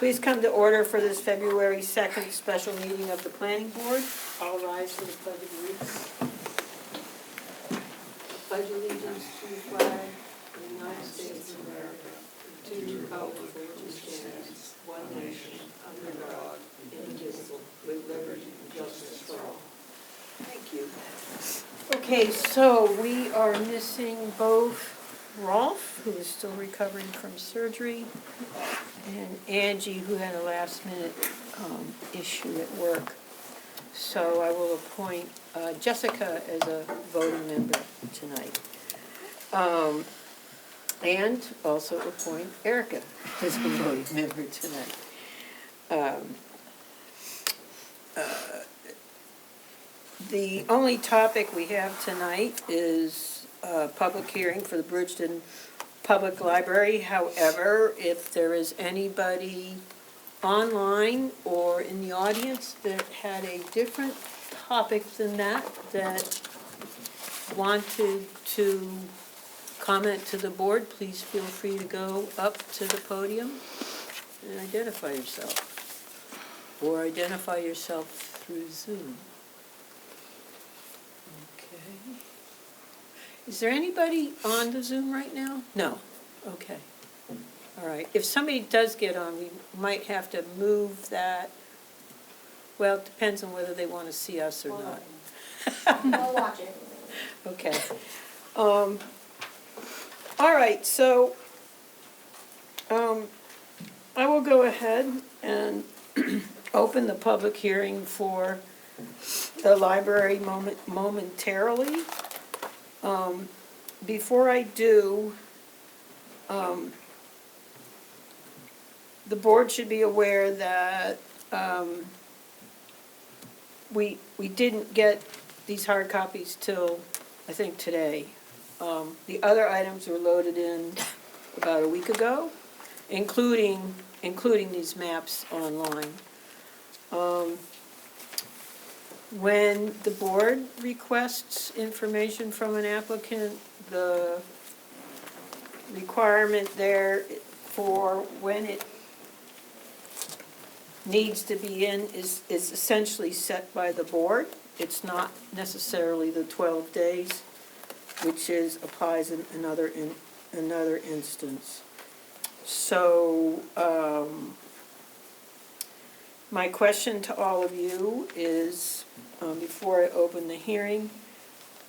Please come to order for this February 2nd special meeting of the Planning Board. All rise for the Pledge of Allegiance. Pledge allegiance to the flag of the United States of America, to the republic for which it stands, one nation, under God, indivisible, with liberty and justice for all. Thank you. Okay, so we are missing both Rolf, who is still recovering from surgery, and Angie, who had a last-minute issue at work. So I will appoint Jessica as a voting member tonight. And also appoint Erica as a voting member tonight. The only topic we have tonight is a public hearing for the Bridgton Public Library. However, if there is anybody online or in the audience that had a different topic than that wanted to comment to the board, please feel free to go up to the podium and identify yourself, or identify yourself through Zoom. Okay. Is there anybody on the Zoom right now? No. Okay. All right. If somebody does get on, we might have to move that. Well, it depends on whether they want to see us or not. I'll watch it. Okay. All right. So I will go ahead and open the public hearing for the library momentarily. Before I do, the board should be aware that we didn't get these hard copies till, I think, today. The other items were loaded in about a week ago, including these maps online. When the board requests information from an applicant, the requirement there for when it needs to be in is essentially set by the board. It's not necessarily the 12 days, which applies in another instance. So my question to all of you is, before I open the hearing,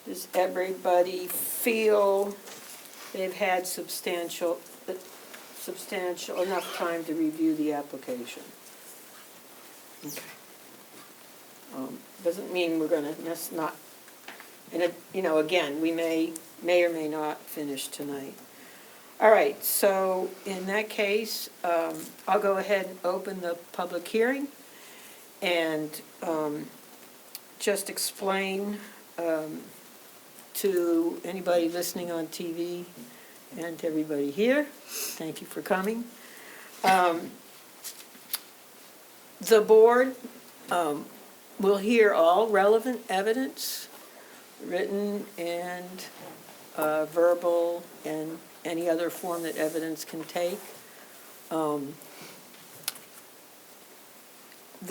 does everybody feel they've had substantial enough time to review the application? Okay. Doesn't mean we're going to not, and again, we may or may not finish tonight. All right, so in that case, I'll go ahead and open the public hearing and just explain to anybody listening on TV and to everybody here, thank you for coming. The board will hear all relevant evidence, written and verbal, and any other form that evidence can take. The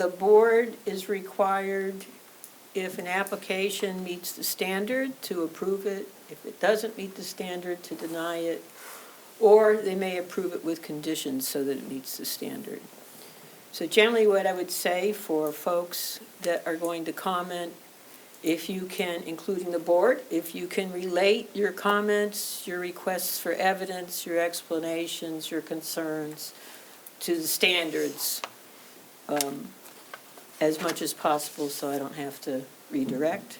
board is required, if an application meets the standard, to approve it. If it doesn't meet the standard, to deny it. Or they may approve it with conditions so that it meets the standard. So generally what I would say for folks that are going to comment, if you can, including the board, if you can relate your comments, your requests for evidence, your explanations, your concerns to the standards as much as possible, so I don't have to redirect.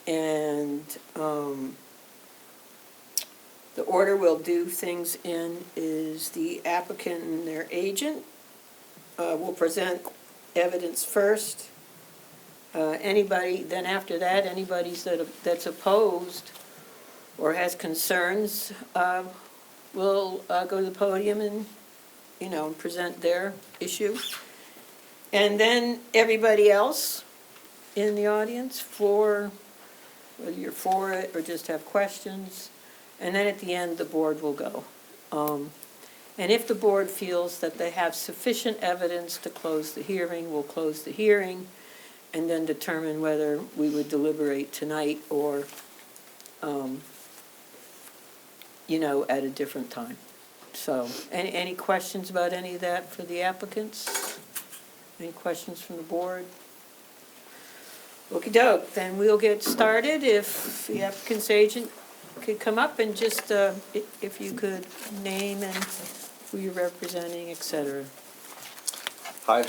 And the order we'll do things in is the applicant and their agent will present evidence first. Anybody, then after that, anybody that's opposed or has concerns will go to the podium and, present their issue. And then everybody else in the audience, whether you're for it or just have questions, and then at the end, the board will go. And if the board feels that they have sufficient evidence to close the hearing, we'll close the hearing and then determine whether we would deliberate tonight or, at a different time. So, any questions about any of that for the applicants? Any questions from the board? Okey-doke, then we'll get started. If the applicant's agent could come up and just, if you could name and who you're representing, et cetera. Hi,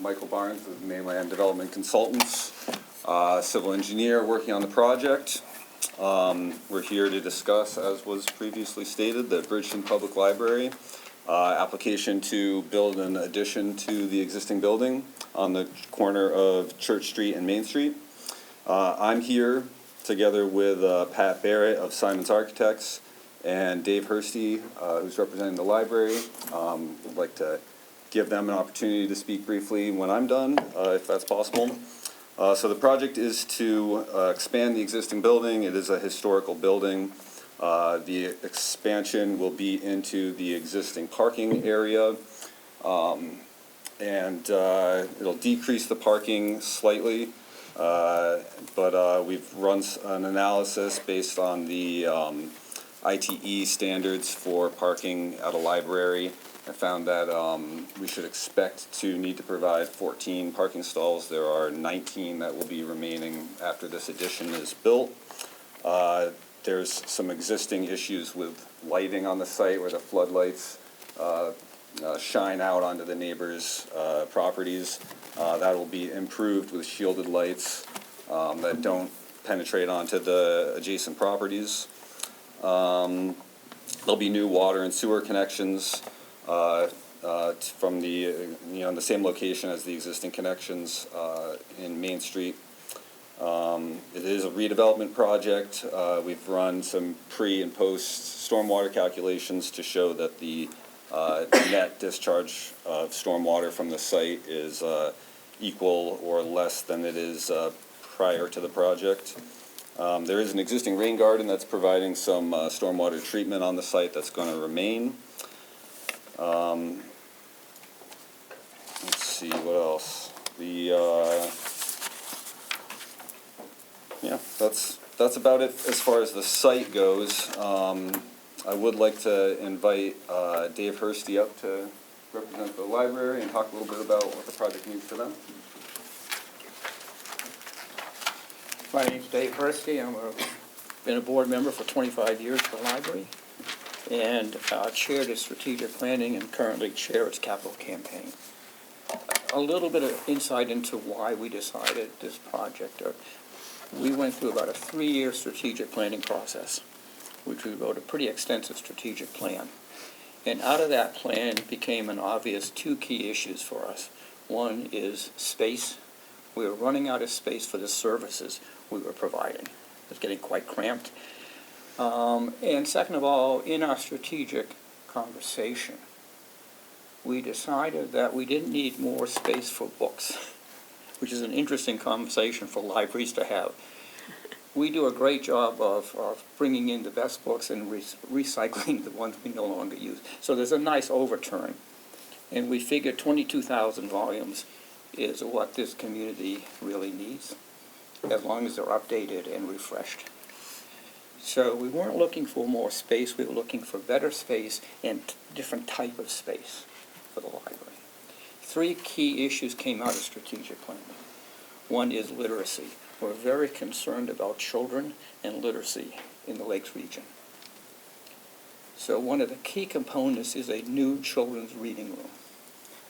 Michael Barnes of Mainland Development Consultants, civil engineer working on the project. We're here to discuss, as was previously stated, the Bridgton Public Library application to build an addition to the existing building on the corner of Church Street and Main Street. I'm here together with Pat Barrett of Simon's Architects and Dave Hursty, who's representing the library. I'd like to give them an opportunity to speak briefly when I'm done, if that's possible. So the project is to expand the existing building. It is a historical building. The expansion will be into the existing parking area, and it'll decrease the parking slightly, but we've run an analysis based on the ITE standards for parking at a library. I found that we should expect to need to provide 14 parking stalls. There are 19 that will be remaining after this addition is built. There's some existing issues with lighting on the site where the floodlights shine out onto the neighbors' properties. That will be improved with shielded lights that don't penetrate onto the adjacent properties. There'll be new water and sewer connections from the, in the same location as the existing connections in Main Street. It is a redevelopment project. We've run some pre and post stormwater calculations to show that the net discharge of stormwater from the site is equal or less than it is prior to the project. There is an existing rain garden that's providing some stormwater treatment on the site that's going to remain. Let's see, what else? Yeah, that's about it as far as the site goes. I would like to invite Dave Hursty up to represent the library and talk a little bit about what the project means for them. My name's Dave Hursty. I've been a board member for 25 years for the library, and chaired its strategic planning and currently chair its capital campaign. A little bit of insight into why we decided this project. We went through about a 3-year strategic planning process, which we wrote a pretty extensive strategic plan. And out of that plan became an obvious 2 key issues for us. One is space. We were running out of space for the services we were providing. It was getting quite cramped. And second of all, in our strategic conversation, we decided that we didn't need more space for books, which is an interesting conversation for libraries to have. We do a great job of bringing in the best books and recycling the ones we no longer use. So there's a nice overturn. And we figured 22,000 volumes is what this community really needs, as long as they're updated and refreshed. So we weren't looking for more space, we were looking for better space and different type of space for the library. 3 key issues came out of strategic planning. One is literacy. We're very concerned about children and literacy in the Lakes region. So one of the key components is a new children's reading room.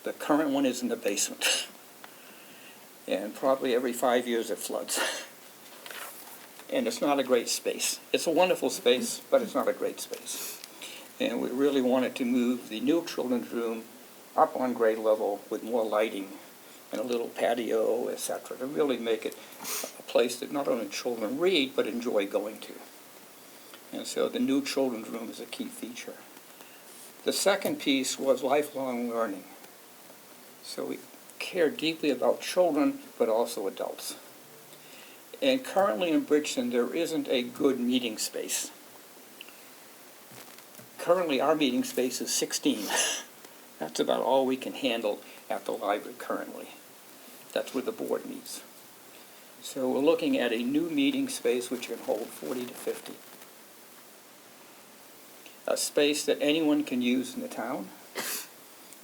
The current one is in the basement. And probably every 5 years it floods. And it's not a great space. It's a wonderful space, but it's not a great space. And we really wanted to move the new children's room up on grade level with more lighting and a little patio, etc., to really make it a place that not only children read, but enjoy going to. And so the new children's room is a key feature. The second piece was lifelong learning. So we care deeply about children, but also adults. And currently in Bridgton, there isn't a good meeting space. Currently, our meeting space is 16. That's about all we can handle at the library currently. That's where the board meets. So we're looking at a new meeting space which can hold 40 to 50. A space that anyone can use in the town.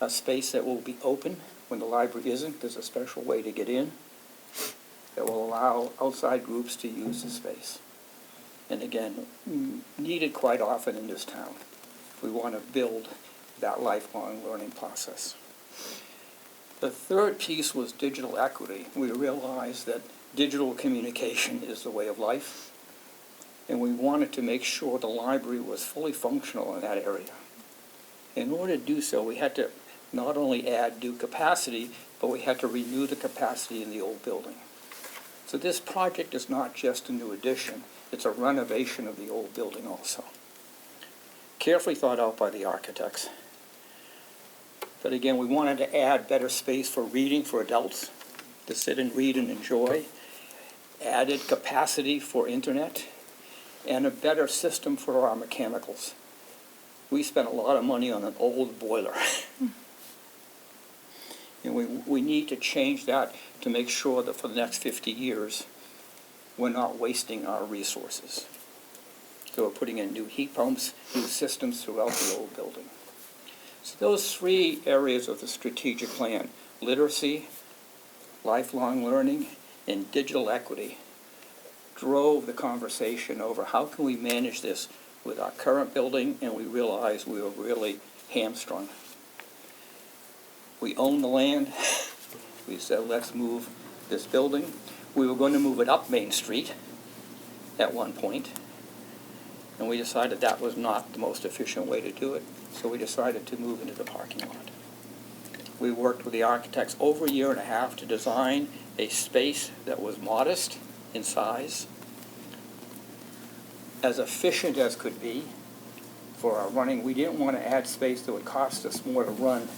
A space that will be open when the library isn't. There's a special way to get in that will allow outside groups to use the space. And again, needed quite often in this town. We want to build that lifelong learning process. The third piece was digital equity. We realized that digital communication is the way of life, and we wanted to make sure the library was fully functional in that area. In order to do so, we had to not only add new capacity, but we had to renew the capacity in the old building. So this project is not just a new addition, it's a renovation of the old building also. Carefully thought out by the architects. But again, we wanted to add better space for reading for adults, to sit and read and enjoy, added capacity for internet, and a better system for our mechanicals. We spent a lot of money on an old boiler. And we need to change that to make sure that for the next 50 years, we're not wasting our resources. So we're putting in new heat pumps, new systems throughout the old building. So those three areas of the strategic plan, literacy, lifelong learning, and digital equity, drove the conversation over how can we manage this with our current building, and we realized we were really hamstrung. We own the land. We said, let's move this building. We were going to move it up Main Street at one point, and we decided that was not the most efficient way to do it, so we decided to move into the parking lot. We worked with the architects over a year and a half to design a space that was modest in size, as efficient as could be for our running. We didn't want to add space that would cost us more to run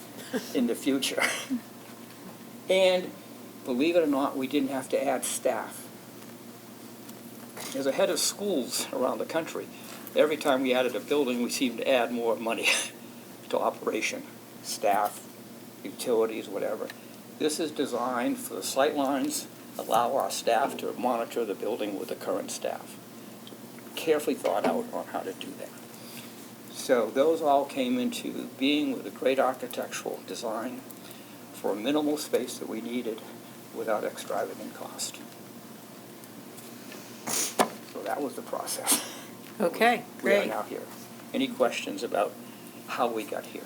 in the future. And believe it or not, we didn't have to add staff. As a head of schools around the country, every time we added a building, we seemed to add more money to operation, staff, utilities, whatever. This is designed for the sight lines, allow our staff to monitor the building with the current staff. Carefully thought out on how to do that. So those all came into being with a great architectural design for a minimal space that we needed without extravagant cost. So that was the process. Okay, We are great. now here. Any questions about how we got here?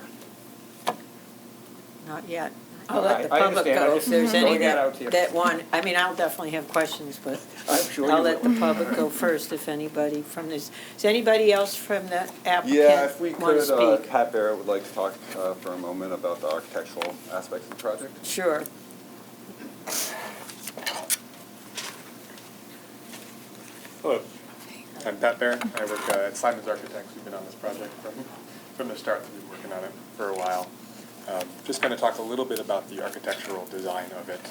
Not yet. I'll let the I public understand. go I'm if there's just any throwing that out here. that want, I mean, I'll definitely have questions, but I'm sure I'll you let will. the public go first if anybody from this, is anybody else from the Yeah, if we applicant want to could, speak? Pat Barrett would like to talk for a moment about the architectural aspects of the project. Sure. Hello, I'm Pat Barrett. I work at Simon's Architects. We've been on this project from the start. We've been working on it for a while. Just going to talk a little bit about the architectural design of it.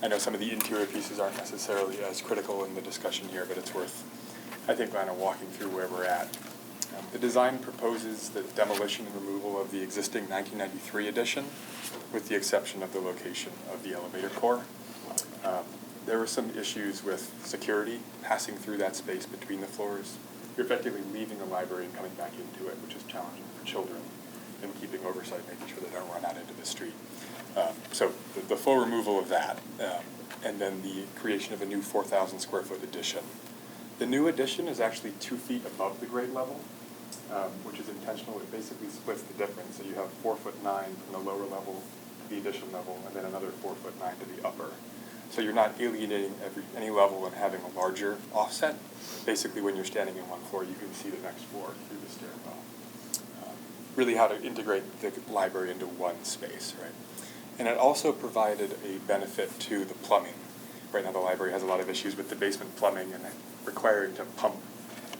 I know some of the interior pieces aren't necessarily as critical in the discussion here, but it's worth, I think, kind of walking through where we're at. The design proposes the demolition and removal of the existing 1993 addition, with the exception of the location of the elevator core. There were some issues with security passing through that space between the floors. You're effectively leaving the library and coming back into it, which is challenging for children, and keeping oversight, making sure they don't run out into the street. So the full removal of that, and then the creation of a new 4,000 square foot addition. The new addition is actually 2 feet above the grade level, which is intentional. It basically splits the difference. So you have 4'9" from the lower level to the addition level, and then another 4'9" to the upper. So you're not alienating any level and having a larger offset. Basically, when you're standing in one floor, you can see the next floor through the stairwell. Really how to integrate the library into one space, right? And it also provided a benefit to the plumbing. Right now the library has a lot of issues with the basement plumbing and requiring to pump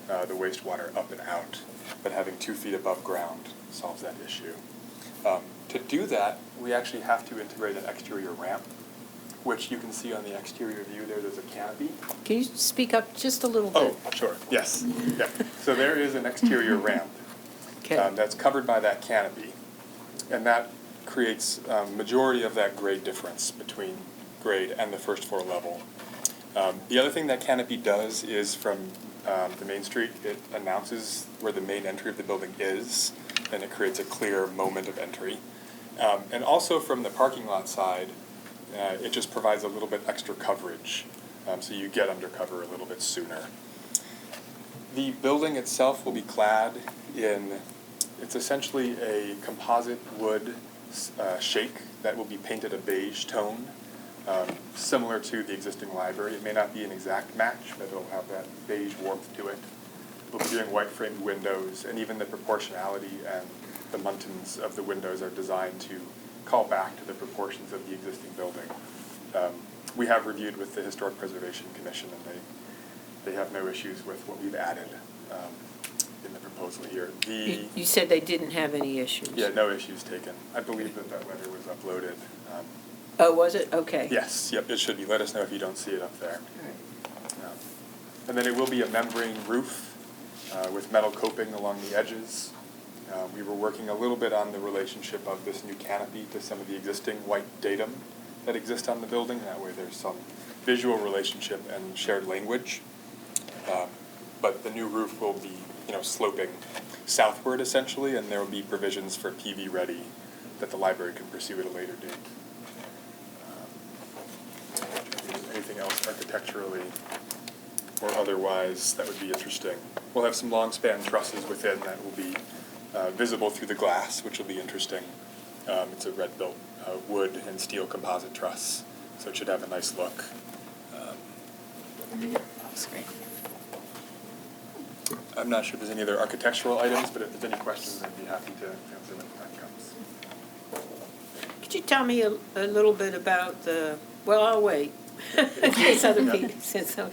the wastewater up and out, but having 2 feet above ground solves that issue. To do that, we actually have to integrate an exterior ramp, which you can see on the exterior view there. There's a canopy. Can you speak up just a little bit? Oh, sure, yes. Yeah. So there is an exterior ramp Okay. that's covered by that canopy. And that creates majority of that grade difference between grade and the first floor level. The other thing that canopy does is from the Main Street, it announces where the main entry of the building is, and it creates a clear moment of entry. And also from the parking lot side, it just provides a little bit extra coverage, so you get under cover a little bit sooner. The building itself will be clad in, it's essentially a composite wood shake that will be painted a beige tone, similar to the existing library. It may not be an exact match, but it'll have that beige warmth to it. We'll be doing white framed windows, and even the proportionality and the muntins of the windows are designed to call back to the proportions of the existing building. We have reviewed with the Historic Preservation Commission, and they have no issues with what we've added in the proposal here. You said they didn't have any issues? Yeah, no issues taken. I believe that letter was uploaded. Oh, was it? Okay. Yes, yep, it should be. Let us know if you don't see it up there. And then it will be a membrane roof with metal coping along the edges. We were working a little bit on the relationship of this new canopy to some of the existing white datum that exist on the building. That way there's some visual relationship and shared language. But the new roof will be, sloping southward essentially, and there will be provisions for PV ready that the library can pursue at a later date. Anything else architecturally or otherwise that would be interesting? We'll have some long span trusses within that will be visible through the glass, which will be interesting. It's a red built wood and steel composite truss, so it should have a nice look. That's great. I'm not sure if there's any other architectural items, but if there's any questions, I'd be happy to answer when the time comes. Could you tell me a little bit about well, I'll wait, in case other people, since I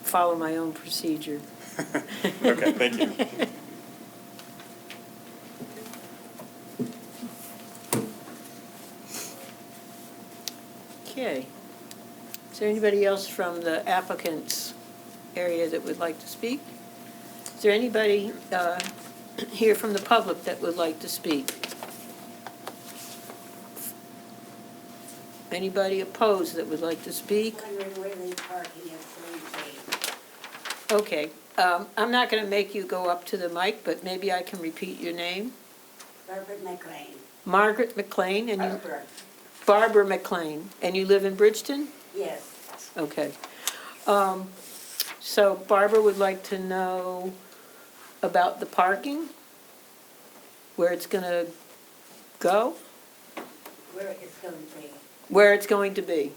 follow my own procedure. Okay, thank you. Okay. Is there anybody else from the applicant's area that would like to speak? Is there anybody here from the public that would like to speak? Anybody opposed that would like to speak? Wondering where they parking at Thursday. Okay. I'm not going to make you go up to the mic, but maybe I can repeat your name. Barbara McLean. Margaret McLean, and you, Barbara. Barbara McLean, and you live in Bridgton? Yes. Okay. So Barbara would like to know about the parking, where it's going to go, Where it's going to be. where it's going to be.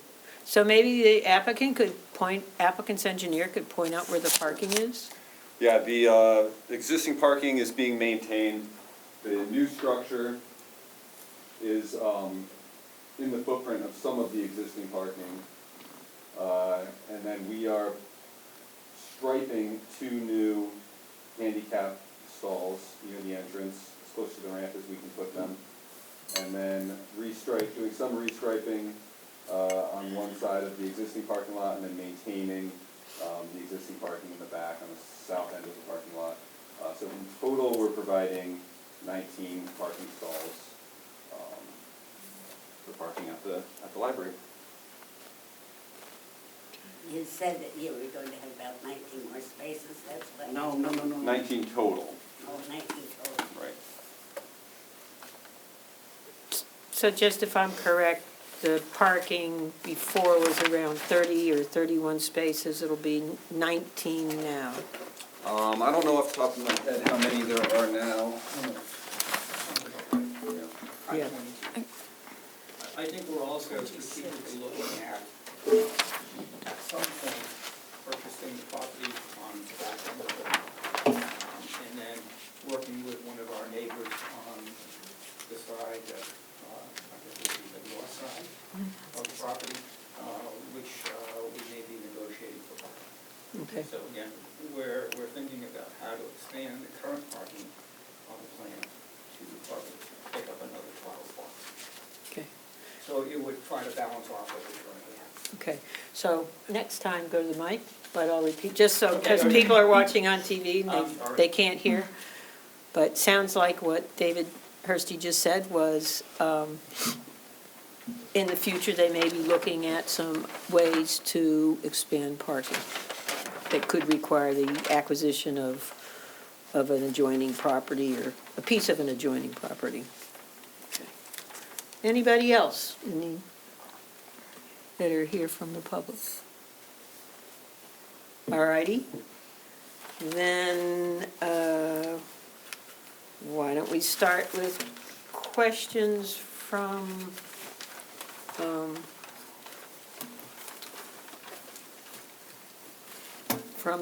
So maybe the applicant's engineer could point out where the parking is? Yeah, the existing parking is being maintained. The new structure is in the footprint of some of the existing parking. And then we are striping 2 new handicap stalls near the entrance, as close to the ramp as we can put them. And then doing some restriping on one side of the existing parking lot, and then maintaining the existing parking in the back on the south end of the parking lot. So in total, we're providing 19 parking stalls for parking at the library. You said that you were going to have about 19 more spaces, that's what? No. 19 total. Oh, 19 total. Right. So just if I'm correct, the parking before was around 30 or 31 spaces, it'll be 19 now. I don't know off the top of my head how many there are now. Yeah. I think we're also strategically looking at some point purchasing the property on the back end of it, and then working with one of our neighbors on the side, I guess it would be the north side of the property, which we may be negotiating for parking. Okay. So again, we're thinking about how to expand the current parking on the plan to probably pick up another 12 spots. Okay. So it would try to balance off what we currently have. Okay, so next time, go to the mic, but I'll repeat, just so, Okay, because okay. people are watching on TV and I'm sorry. they can't hear. But sounds like what David Hursty just said was, in the future, they may be looking at some ways to expand parking that could require the acquisition of an adjoining property or a piece of an adjoining property. Anybody else that are here from the public? All righty. Then, why don't we start with questions from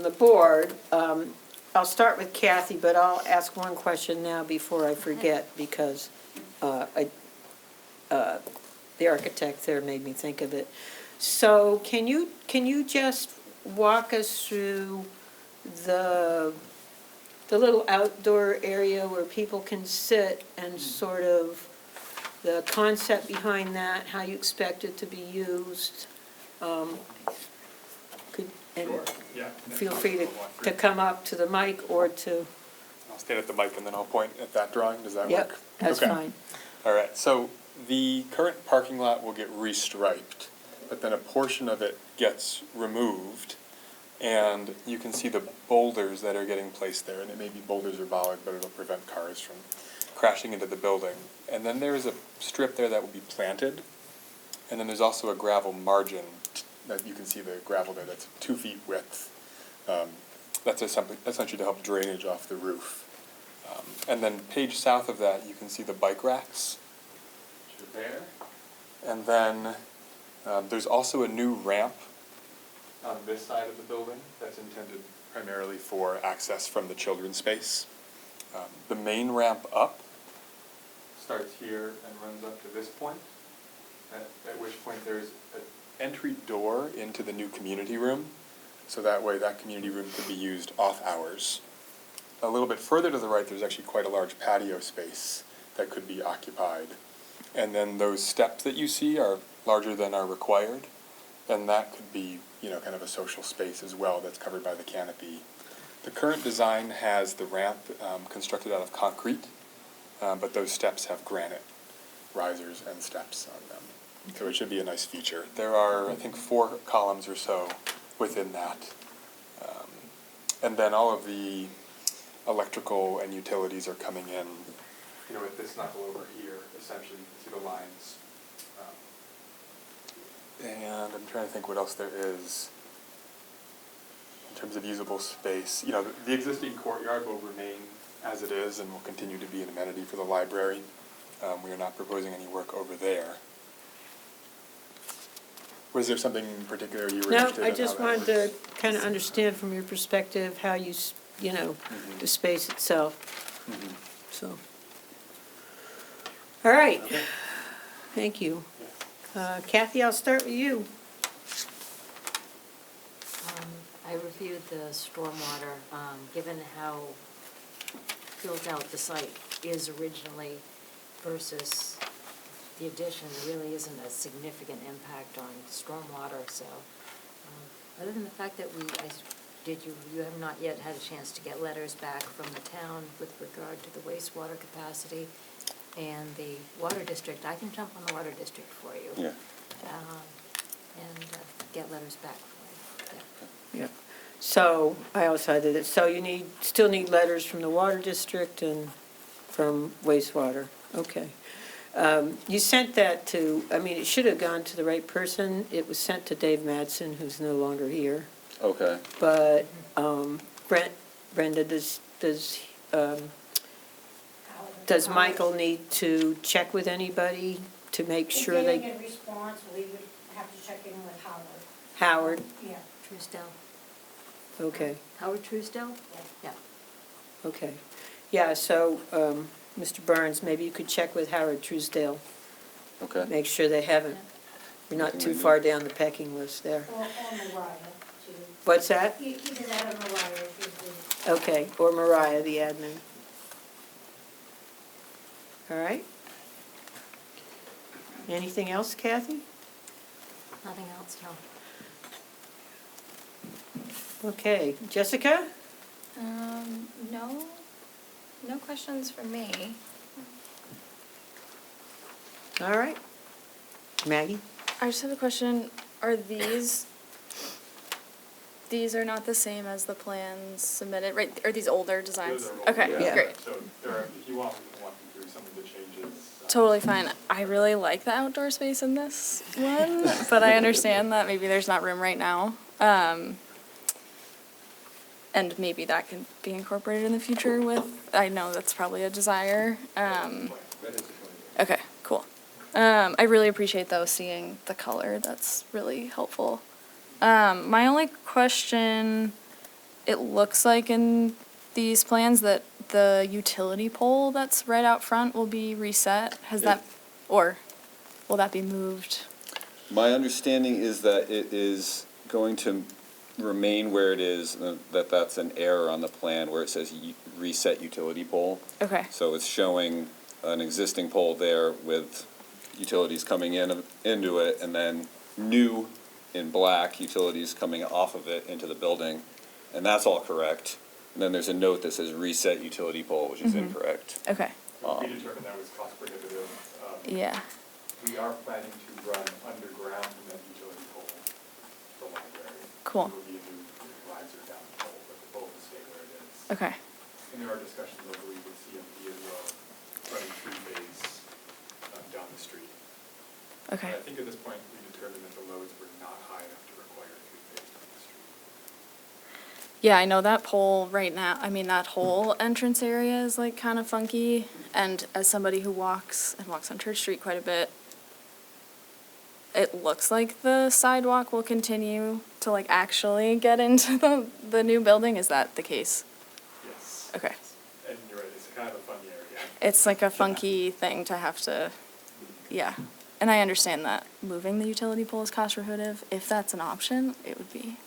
the board. I'll start with Kathy, but I'll ask one question now before I forget, because the architect there made me think of it. So can you just walk us through the little outdoor area where people can sit and sort of the concept behind that, how you expect it to be used? And Yeah. feel free to come up to the mic or to, I'll stand at the mic and then I'll point at that drawing. Does that work? yep, that's Okay. fine. All right, so the current parking lot will get restriped, but then a portion of it gets removed, and you can see the boulders that are getting placed there, and it may be boulders or bollard, but it'll prevent cars from crashing into the building. And then there's a strip there that will be planted, and then there's also a gravel margin that you can see the gravel there that's 2 feet width. That's essentially to help drainage off the roof. And then page south of that, you can see the bike racks, which are there. And then there's also a new ramp on this side of the building that's intended primarily for access from the children's space. The main ramp up starts here and runs up to this point, at which point there's an entry door into the new community room, so that way that community room can be used off hours. A little bit further to the right, there's actually quite a large patio space that could be occupied. And then those steps that you see are larger than are required, and that could be, kind of a social space as well that's covered by the canopy. The current design has the ramp constructed out of concrete, but those steps have granite risers and steps on them. So it should be a nice feature. There are, I think, 4 columns or so within that. And then all of the electrical and utilities are coming in, with this knuckle over here, essentially, you can see the lines. And I'm trying to think what else there is in terms of usable space. The existing courtyard will remain as it is and will continue to be an amenity for the library. We are not proposing any work over there. Was there something in particular you were interested in? No, I just how that wanted to works? kind of understand from your perspective how you, the space itself, so. All right, thank you. Kathy, I'll start with you. I reviewed the stormwater, given how built out the site is originally versus the addition, there really isn't a significant impact on stormwater, so, other than the fact that you have not yet had a chance to get letters back from the town with regard to the wastewater capacity and the water district, I can jump on the water district for you. Yeah. And get letters back for you. Yeah. So, I also did it, so you still need letters from the water district and from wastewater, okay. You sent that to, it should have gone to the right person. It was sent to Dave Madsen, who's no longer here. Okay. But Brenda, does Michael need to check with anybody to make sure If they they? didn't get a response, we would have to check in with Howard. Howard, Yeah. Truesdale. okay, Howard Truesdale? Yeah. okay. Yeah, so, Mr. Burns, maybe you could check with Howard Truesdale, Okay. make sure they haven't, you're not too far down the pecking list there. Or Mariah, too. What's that? Either that or Mariah, if you Okay, or Mariah, the admin. All right. Anything else, Kathy? Nothing else, no. Okay, Jessica? No, No questions from me. All right. Maggie? I just have a question. Are these are not the same as the plans submitted, right? Are these older designs? Those are older, Okay, Yeah. great. So there are, if you want, we can walk you through some of the changes. Totally fine. I really like the outdoor space in this one, but I understand that maybe there's not room right now. And maybe that can be incorporated in the future with, I know that's probably a desire. Okay, cool. I really appreciate though seeing the color. That's really helpful. My only question, it looks like in these plans that the utility pole that's right out front will be reset. Has that, or will that be moved? My understanding is that it is going to remain where it is, that's an error on the plan where it says reset utility pole. Okay, So it's showing an existing pole there with utilities coming into it, and then new in black utilities coming off of it into the building, and that's all correct. And then there's a note that says reset utility pole, which is incorrect. okay, We determined that was cost prohibitive. yeah, We are planning to run underground from that utility pole, the library. Cool. There will be a new riser down the pole, but the pole will stay where it is. okay, And there are discussions, I believe, with CMP as well, running three-phase down the street. okay. But I think at this point, we determined that the loads were not high enough to require three-phase down the street. Yeah, I know that pole right now, I mean, that whole entrance area is like kind of funky. And as somebody who walks on Church Street quite a bit, it looks like the sidewalk will continue to like actually get into the new building. Is that the case? Yes. Okay. And you're right, it's kind of a funny area. It's like a funky thing to have to, yeah. And I understand that moving the utility pole is cost prohibitive. If that's an option, it would be.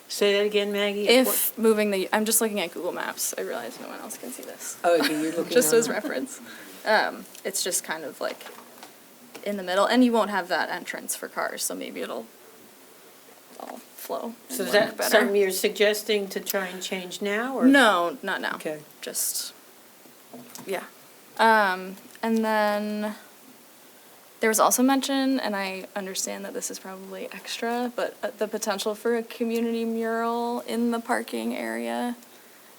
Say that again, Maggie? If moving I'm just looking at Google Maps. I realize no one else can see this. Oh, okay, you're looking Just on as the- reference. It's just kind of like in the middle, and you won't have that entrance for cars, so maybe it'll all flow. and So is work that better. something you're suggesting to try and change now, or? No, not now. Okay. Just, yeah. And then there was also mention, and I understand that this is probably extra, but the potential for a community mural in the parking area,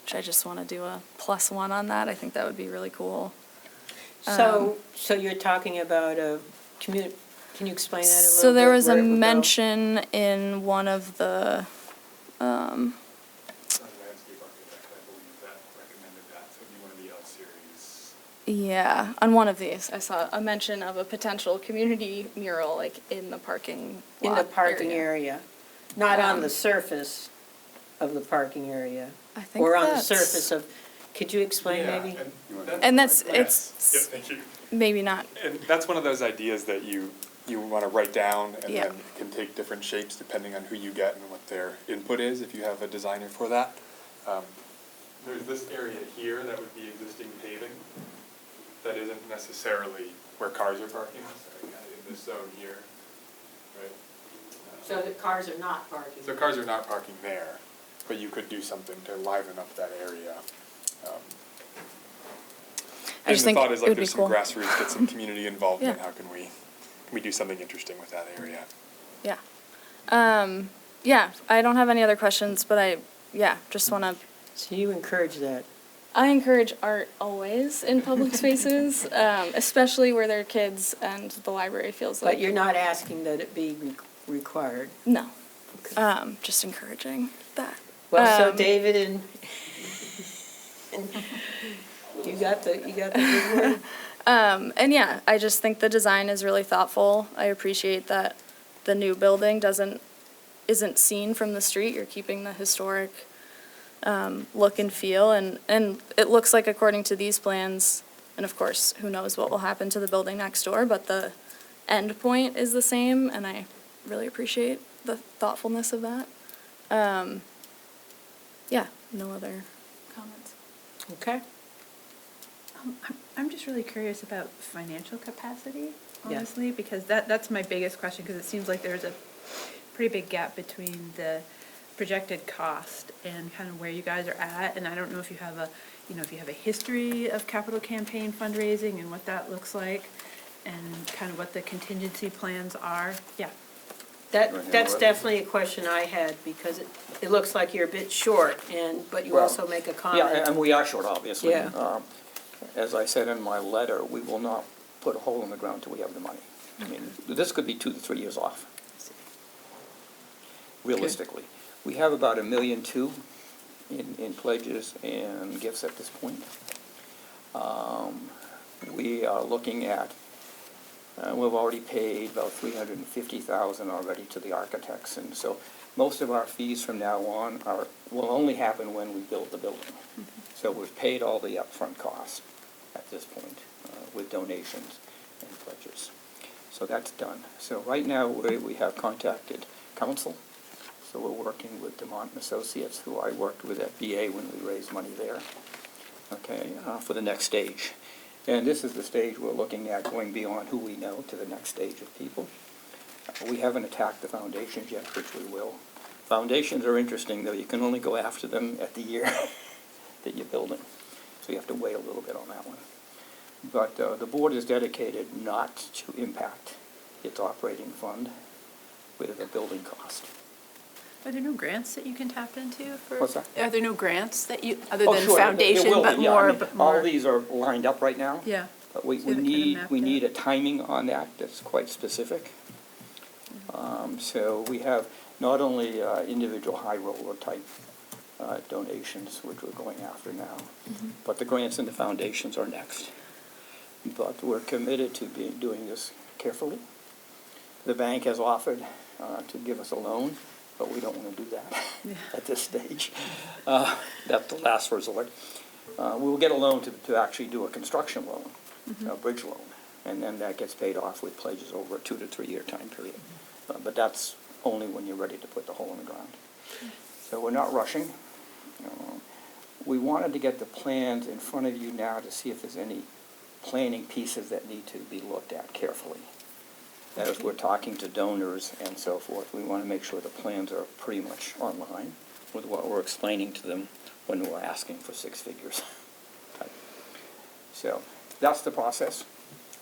which I just want to do a +1 on that. I think that would be really cool. So you're talking about a can you explain that a little bit? So there was a where it would go? mention in one of the, Landscape architect, I believe, that recommended that, so it'd be one of the L series. yeah, on one of these, I saw a mention of a potential community mural, like in the parking In the lot parking area, not on the Um, surface of the parking area, I think or on the that's- surface of, could you explain Yeah, maybe? And that's, Yes, it's yep, thank you. maybe not, And that's one of those ideas that you want to write down, and Yeah. then it can take different shapes depending on who you get and what their input is, if you have a designer for that. There's this area here that would be existing paving, that isn't necessarily where cars are parking, sorry, in this zone here, right? So the cars are not parking? So cars are not parking there, but you could do something to liven up that area. I just think And the thought is it like would be there's some cool. grassroots, get some community involvement, Yeah. how can we do something interesting with that area? yeah. Yeah, I don't have any other questions, but just want to, So you encourage that? I encourage art always in public spaces, especially where there are kids and the library feels like. But you're not asking that it be required? No, just encouraging that. Well, so Um, David and you got the big word? And yeah, I just think the design is really thoughtful. I appreciate that the new building isn't seen from the street. You're keeping the historic look and feel, and it looks like, according to these plans, and of course, who knows what will happen to the building next door, but the end point is the same, and I really appreciate the thoughtfulness of that. Yeah, no other comments. Okay. I'm just really curious about financial capacity, Yeah. honestly, because that's my biggest question, because it seems like there's a pretty big gap between the projected cost and kind of where you guys are at, and I don't know if you have a, if you have a history of capital campaign fundraising and what that looks like, and kind of what the contingency plans are. Yeah. That's definitely a question I had, because it looks like you're a bit short, but you Well, also make a comment. Yeah, and we are short, obviously. Yeah. As I said in my letter, we will not put a hole in the ground till we have the money. I mean, this could be 2 to 3 years off, realistically. We have about $1.2 million in pledges and gifts at this point. We are looking at, we've already paid about $350,000 already to the architects, and so most of our fees from now on will only happen when we build the building. So we've paid all the upfront costs at this point with donations and pledges. So that's done. So right now, we have contacted council. So we're working with DeMont and Associates, who I worked with at BA when we raised money there, okay, for the next stage. And this is the stage we're looking at, going beyond who we know to the next stage of people. We haven't attacked the foundations yet, which we will. Foundations are interesting, though. You can only go after them at the year that you're building. So you have to wait a little bit on that one. But the board is dedicated not to impact its operating fund with a building cost. Are there no grants that you can tap into for? What's that? Are there no grants that you, other Oh, than sure, there foundation, will but be, yeah. I more, mean, but all more? these are lined up right now. Yeah. But we So they're kinda mapped need out. a timing on that that's quite specific. So we have not only individual high roller type donations, which we're going after now, but the grants and the foundations are next. But we're committed to doing this carefully. The bank has offered to give us a loan, but we don't want to do that at this stage. That's the last resort. We will get a loan to actually do a construction loan, a bridge loan, and then that gets paid off with pledges over a 2 to 3 year time period. But that's only when you're ready to put the hole in the ground. So we're not rushing. We wanted to get the plans in front of you now to see if there's any planning pieces that need to be looked at carefully. As we're talking to donors and so forth, we want to make sure the plans are pretty much online with what we're explaining to them when we're asking for 6 figures. So that's the process.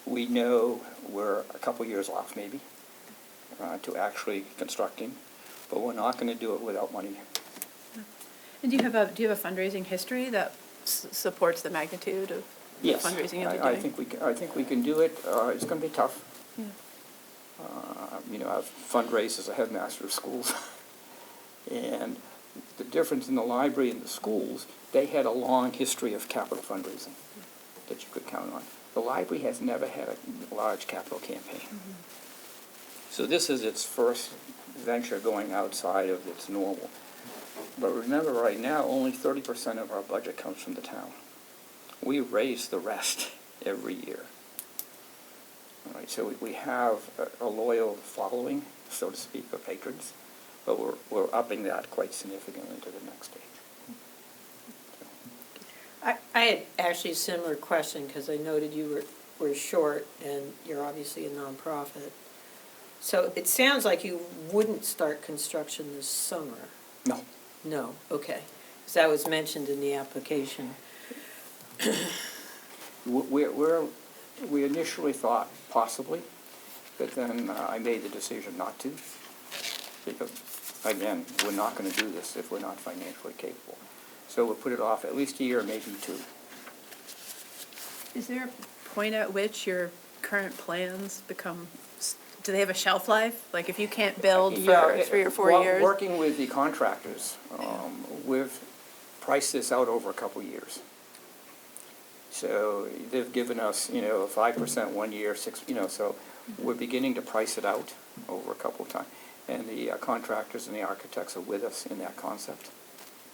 We know we're a couple years off maybe to actually constructing, but we're not going to do it without money. And do you have a fundraising history that supports the magnitude of the Yes, fundraising you'll be doing? I think we can do it. It's going to be tough. Yeah. I've fundraised as a headmaster of schools. And the difference in the library and the schools, they had a long history of capital fundraising that you could count on. The library has never had a large capital campaign. So this is its first venture going outside of its normal. But remember, right now, only 30% of our budget comes from the town. We raise the rest every year. All right, so we have a loyal following, so to speak, of patrons, but we're upping that quite significantly to the next stage. I had actually a similar question, because I noted you were short, and you're obviously a nonprofit. So it sounds like you wouldn't start construction this summer. No. No, okay, because that was mentioned in the application. We initially thought possibly, but then I made the decision not to, because, again, we're not going to do this if we're not financially capable. So we'll put it off at least a year, maybe 2. Is there a point at which your current plans become, do they have a shelf life? Like if you can't build for 3 or 4 years? Working with the contractors, we've priced this out over a couple years. So they've given us, 5% 1 year, 6, so we're beginning to price it out over a couple of times. And the contractors and the architects are with us in that concept,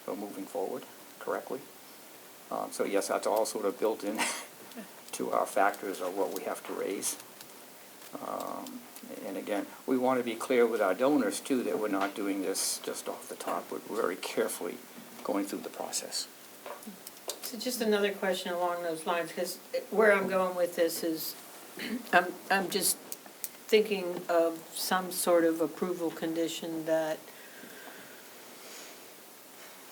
so moving forward correctly. So yes, that's all sort of built in to our factors of what we have to raise. And again, we want to be clear with our donors too that we're not doing this just off the top. We're very carefully going through the process. So just another question along those lines, because where I'm going with this is, I'm just thinking of some sort of approval condition that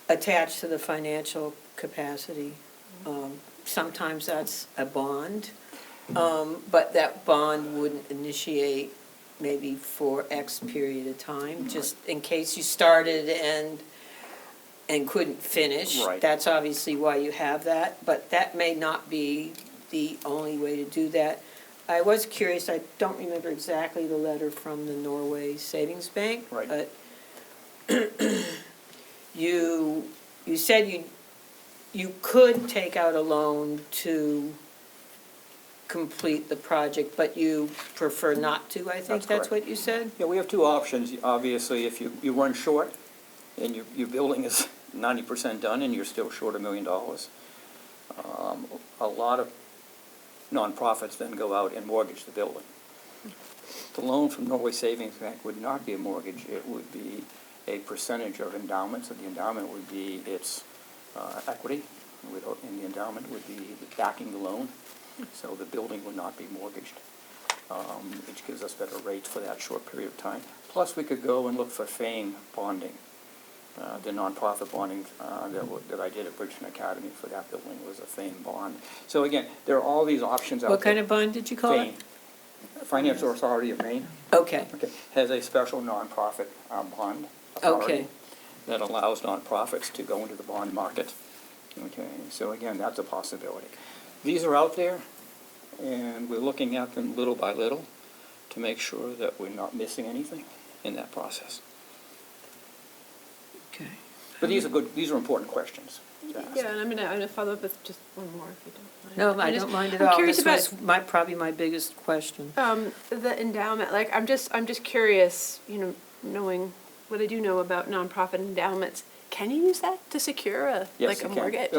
attached to the financial capacity. Sometimes that's a bond, but that bond wouldn't initiate maybe for X period of time, just in case you started and couldn't finish. Right. That's obviously why you have that, but that may not be the only way to do that. I was curious, I don't remember exactly the letter from the Norway Savings Bank. Right. But you said you could take out a loan to complete the project, but you prefer not to, I think That's that's correct. what you said? Yeah, we have two options. Obviously, if you run short and your building is 90% done and you're still short $1 million, a lot of nonprofits then go out and mortgage the building. The loan from Norway Savings Bank would not be a mortgage. It would be a percentage of endowment. So the endowment would be its equity, and the endowment would be backing the loan. So the building would not be mortgaged, which gives us better rates for that short period of time. Plus, we could go and look for FAME bonding. The nonprofit bonding that I did at Bridgton Academy for that building was a FAME bond. So again, there are all these options out there. What kind of bond did you call it? FAME, Financial Authority of Maine. Okay, Okay, has a special nonprofit bond authority okay. that allows nonprofits to go into the bond market. Okay, so again, that's a possibility. These are out there, and we're looking at them little by little to make sure that we're not missing anything in that process. Okay. But these are important questions to ask. Yeah, and I'm gonna follow up with just one more, if you don't mind. No, I I'm just- don't mind at I'm all. curious This about, was probably my biggest question. the endowment, like, I'm just curious, knowing what I do know about nonprofit endowments, can you use that to secure Yes, like a you can. mortgage?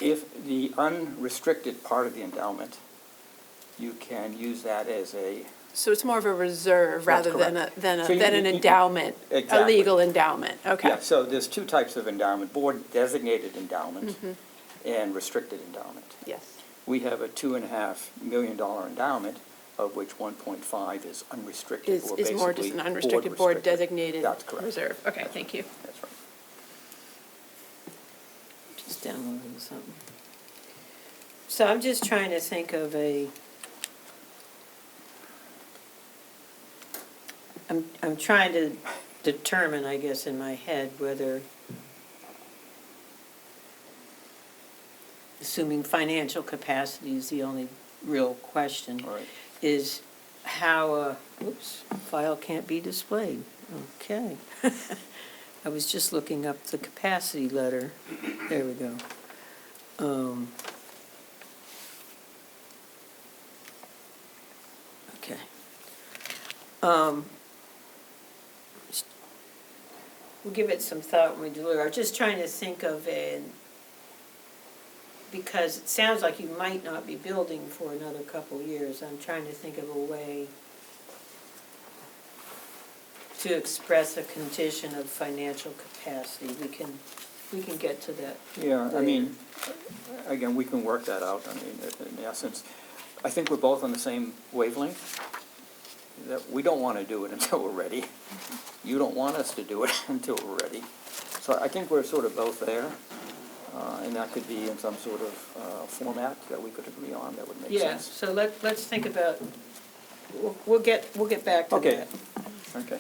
If the unrestricted part of the endowment, you can use that as a, So it's more of a reserve That's rather than correct. than So you- an you- endowment, a Exactly. legal endowment, okay. yeah, so there's two types of endowment, board designated endowment and restricted endowment. Yes, We have a $2.5 million endowment, of which 1.5 is unrestricted, or is more just an unrestricted board restricted. designated That's correct. reserve, okay, thank you. That's right. Just downloading something. So I'm just trying to think of I'm trying to determine, I guess, in my head whether, assuming financial capacity is the only real question, All right. is how, file can't be displayed. Okay. I was just looking up the capacity letter. There we go. Okay. We'll give it some thought when we do it. I'm just trying to think of because it sounds like you might not be building for another couple of years. I'm trying to think of a way to express a condition of financial capacity. We can get to that. Yeah, I later. mean, again, we can work that out. I mean, in essence, I think we're both on the same wavelength, that we don't want to do it until we're ready. You don't want us to do it until we're ready. So I think we're sort of both there, and that could be in some sort of format that we could agree on that would make Yeah, sense. so let's think about, we'll get back to Okay. that. Okay.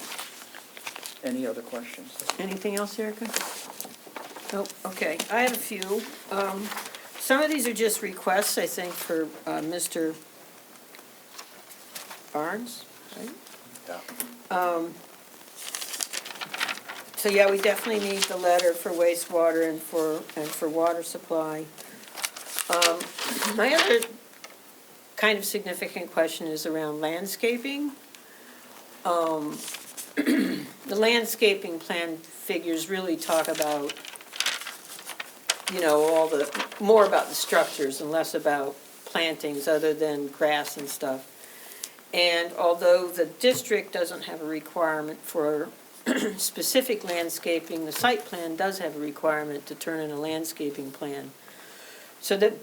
Any other questions? Anything else, Erica? Nope, okay, I have a few. Some of these are just requests, I think, for Mr. Barnes, right? Yeah. So, yeah, we definitely need the letter for wastewater and for water supply. My other kind of significant question is around landscaping. The landscaping plan figures really talk about, more about the structures and less about plantings other than grass and stuff. And although the district doesn't have a requirement for specific landscaping, the site plan does have a requirement to turn in a landscaping plan. So that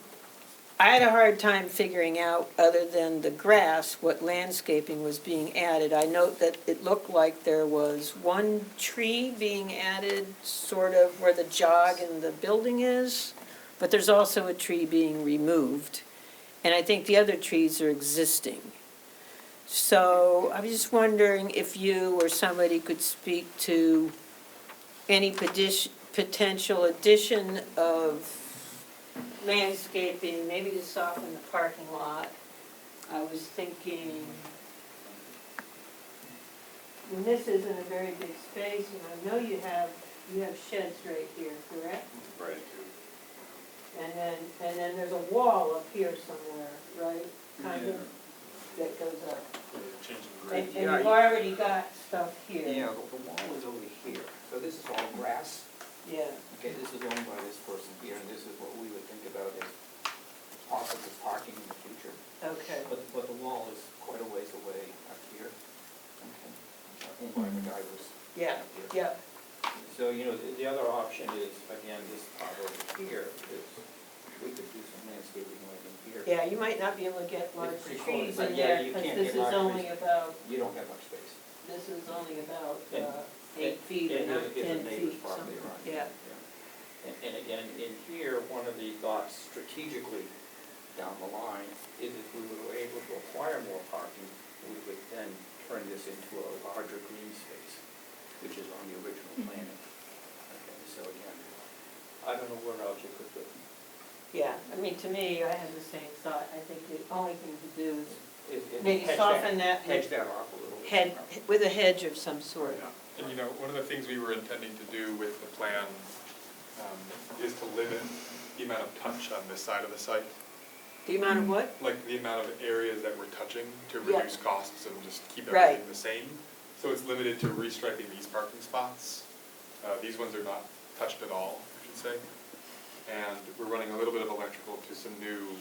I had a hard time figuring out, other than the grass, what landscaping was being added. I note that it looked like there was one tree being added, sort of where the jog in the building is, but there's also a tree being removed. And I think the other trees are existing. So I was just wondering if you or somebody could speak to any potential addition of landscaping, maybe to soften the parking lot. I was thinking, and this isn't a very big space, and I know you have sheds right here, correct? Right. And then there's a wall up here somewhere, right? Kind of, that goes up. And you've already got stuff here. Yeah, the wall is over here, so this is all grass. Yeah. Okay, this is owned by this person here, and this is what we would think about as possible parking in the future. Okay. But the wall is quite a ways away up here. Okay. Owned by the guy who's Yeah, up here. yeah. So, you know, the other option is, again, this part over here, is we could do some landscaping like in here. Yeah, you might not be able to get large It's pretty trees close, but in yeah, there, you because can't this get is large only trees. about, You don't have much space. this is only about And- 8 feet or And not it's a 10 neighbor's feet, property something, around yeah. here. And again, in here, one of the thoughts strategically down the line is if we were able to acquire more parking, we would then turn this into a larger green space, which is on the original planning. Okay, so again, I don't know where else you could put. Yeah, I mean, to me, I had the same thought. I think the only thing to do is is maybe hedge soften that, Hedge that off a little bit. head, with a hedge of some sort. And you know, one of the things we were intending to do with the plan is to limit the amount of touch on this side of the site, The amount of what? like the amount of areas that we're touching to Yeah. reduce costs and just keep Right. everything the same. So it's limited to restriping these parking spots. These ones are not touched at all, I should say. And we're running a little bit of electrical to some new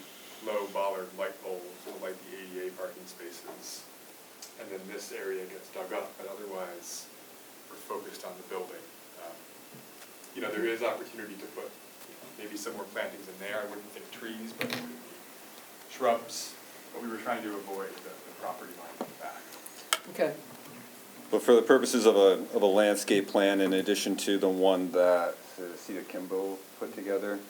low bollard light poles to light the ADA parking spaces. And then this area gets dug up, but otherwise, we're focused on the building. You know, there is opportunity to put maybe some more plantings in there. I wouldn't think trees, but maybe shrubs. But we were trying to avoid the property line in the back. Okay. But for the purposes of a landscape plan, in addition to the one that Cedar Kimbo put together,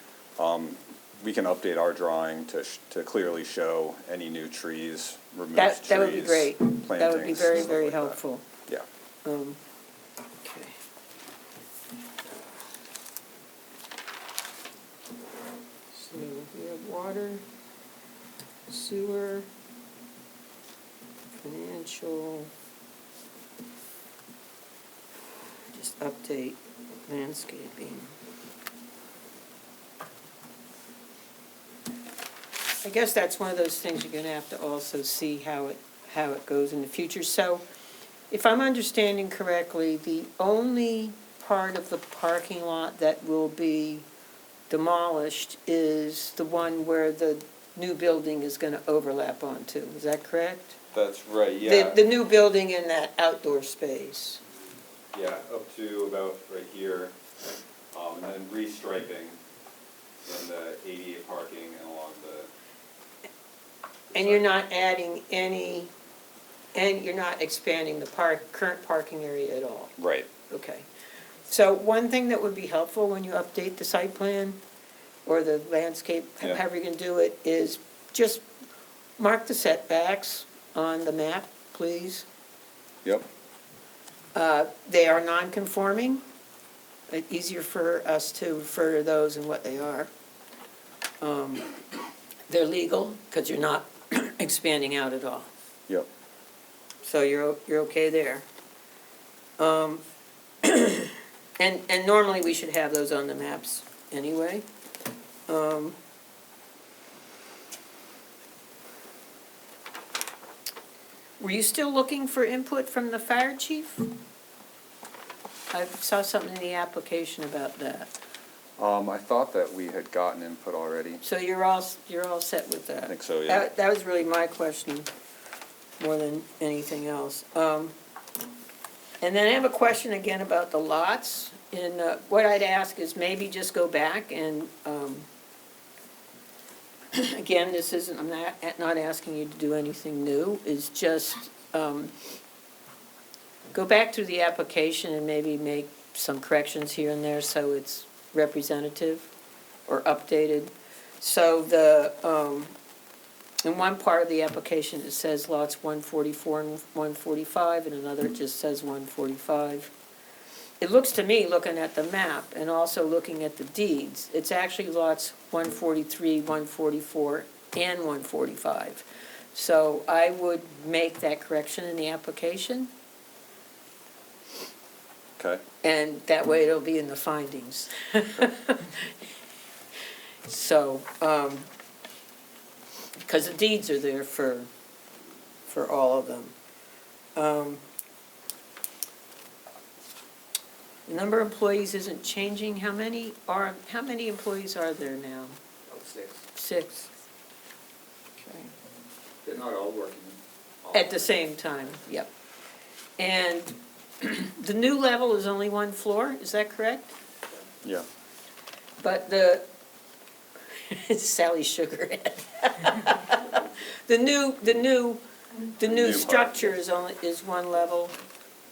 we can update our drawing to clearly show any new trees, removed trees. That would be great. That would be plantings, very, stuff very like that. helpful. Yeah. Okay. So we have water, sewer, financial, just update landscaping. I guess that's one of those things you're gonna have to also see how it goes in the future. So if I'm understanding correctly, the only part of the parking lot that will be demolished is the one where the new building is gonna overlap onto, is that correct? That's right, yeah. The new building in that outdoor space. Yeah, up to about right here, and then restriping in the ADA parking and along the. And you're not adding any, and you're not expanding the current parking area at all? Right. Okay. So one thing that would be helpful when you update the site plan or the landscape, Yeah. however you're gonna do it, is just mark the setbacks on the map, please. Yep. They are non-conforming. It's easier for us to refer to those and what they are. They're legal, because you're not expanding out at all. Yep. So you're okay there. And normally we should have those on the maps anyway. Were you still looking for input from the fire chief? I saw something in the application about that. I thought that we had gotten input already. So you're all set with that? I think so, yeah. That was really my question, more than anything else. And then I have a question again about the lots. And what I'd ask is maybe just go back and, again, again, this isn't, I'm not asking you to do anything new, is just, go back through the application and maybe make some corrections here and there so it's representative or updated. So in one part of the application, it says lots 144 and 145, and another it just says 145. It looks to me, looking at the map and also looking at the deeds, it's actually lots 143, 144, and 145. So I would make that correction in the application, Okay, and that way it'll be in the findings. So, because the deeds are there for all of them. Number of employees isn't changing. How many employees are there now? About 6. 6. Okay. They're not all working. At the same time, yep. And the new level is only 1 floor, is that correct? yeah. But Sally Sugarhead. The new New structure is 1 level.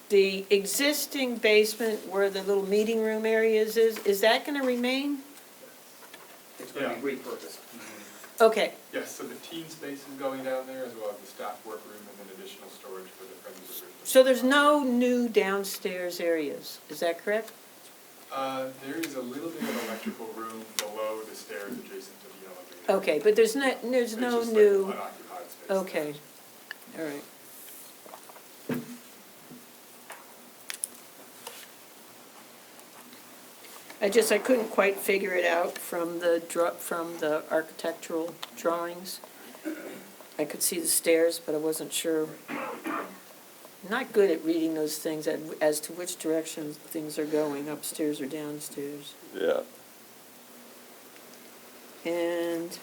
The existing basement where the little meeting room areas is that gonna remain? It's going to be repurposed. Okay, Yes, so the teen space is going down there, as well as the staff workroom, and then additional storage for the Friends of Bridgton. so there's no new downstairs areas, is that correct? There is a little bit of electrical room below the stairs adjacent to the elevator. Okay, but there's no It's just like new, unoccupied space. okay, all right. I couldn't quite figure it out from the architectural drawings. I could see the stairs, but I wasn't sure. I'm not good at reading those things as to which direction things are going, upstairs or downstairs. Yeah. And,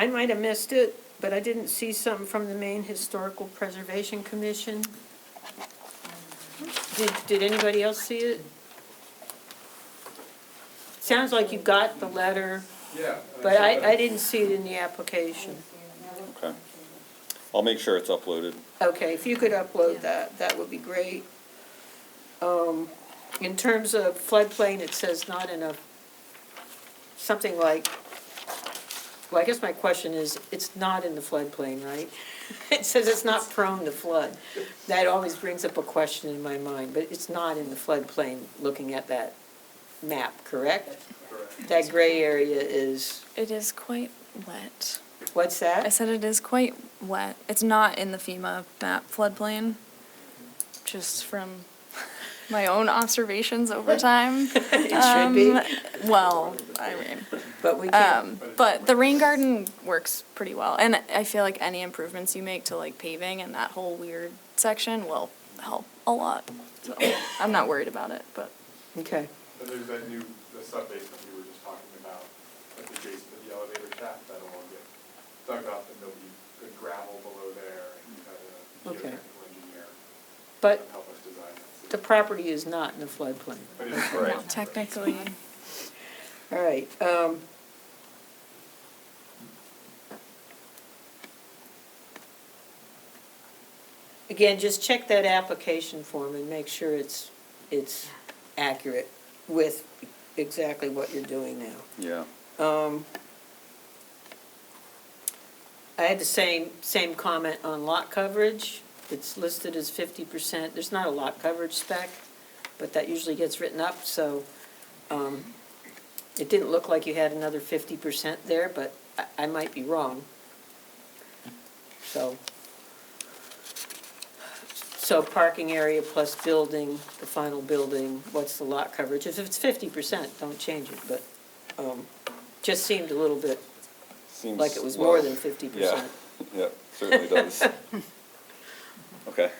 I might have missed it, but I didn't see something from the Maine Historical Preservation Commission. Did anybody else see it? Sounds like you got the letter, Yeah. but I didn't see it in the application. Okay. I'll make sure it's uploaded. Okay, if you could upload that would be great. In terms of floodplain, it says not enough, something like, well, I guess my question is, it's not in the floodplain, right? It says it's not prone to flood. That always brings up a question in my mind, but it's not in the floodplain, looking at that map, correct? Correct. That gray area is, It is quite wet. what's I that? said it is quite wet. It's not in the FEMA map floodplain, just from my own observations over time. It should be, Well, I mean, but we can't. but the rain garden works pretty well. And I feel like any improvements you make to like paving and that whole weird section will help a lot. So I'm not worried about it, but. Okay, And there's the sub-basement we were just talking about, at the base of the elevator shaft, that'll all get dug up, and there'll be good gravel below there, and you've got a Okay. geotechnical engineer but to help us design that. the property is not in the floodplain. But it's Right. No, technically. All right, again, just check that application form and make sure it's accurate with exactly what you're doing now. Yeah. I had the same comment on lot coverage. It's listed as 50%. There's not a lot coverage spec, but that usually gets written up, so it didn't look like you had another 50% there, but I might be wrong. So parking area plus building, the final building, what's the lot coverage? If it's 50%, don't change it, but just seemed a little bit Seems, like it was well, more than 50%. Yeah, yeah, certainly does. Okay.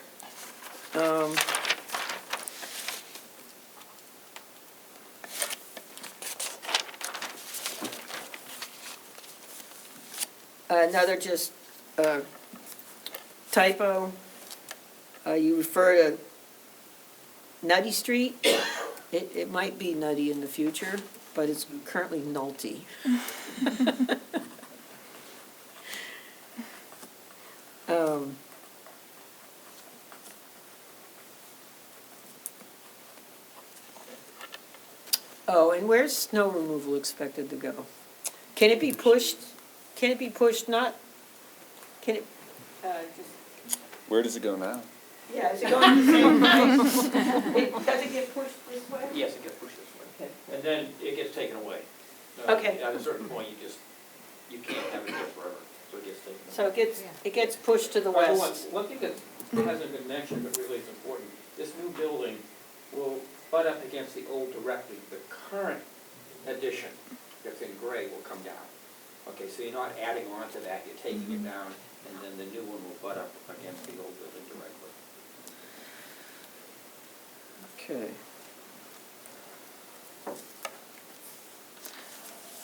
Another just typo, you refer to Nutty Street, it might be nutty in the future, but it's currently nulty. Um, Oh, and where's snow removal expected to go? Can it be pushed, not, can it, just, Where does it go now? yeah, is it going the same place? Does it get pushed this way? Yes, it gets pushed this way. Okay. And then it gets taken away. Okay. At a certain point, you can't have it there forever, so it gets taken away. So it gets pushed to the By the west. One thing that hasn't been mentioned, but really is important, this new building will butt up against the old directly. The current addition that's in gray will come down. Okay, so you're not adding on to that, you're taking it down, and then the new one will butt up against the old building directly. Okay.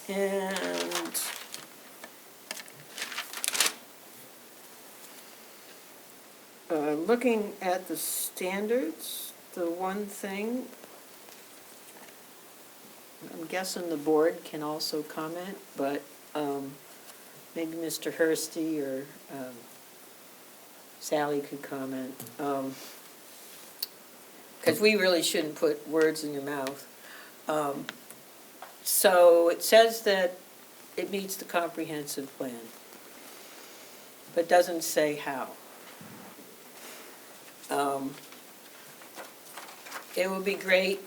And looking at the standards, the one thing, I'm guessing the board can also comment, but maybe Mr. Hursty or Sally could comment. Because we really shouldn't put words in your mouth. So it says that it meets the comprehensive plan, but doesn't say how. It would be great,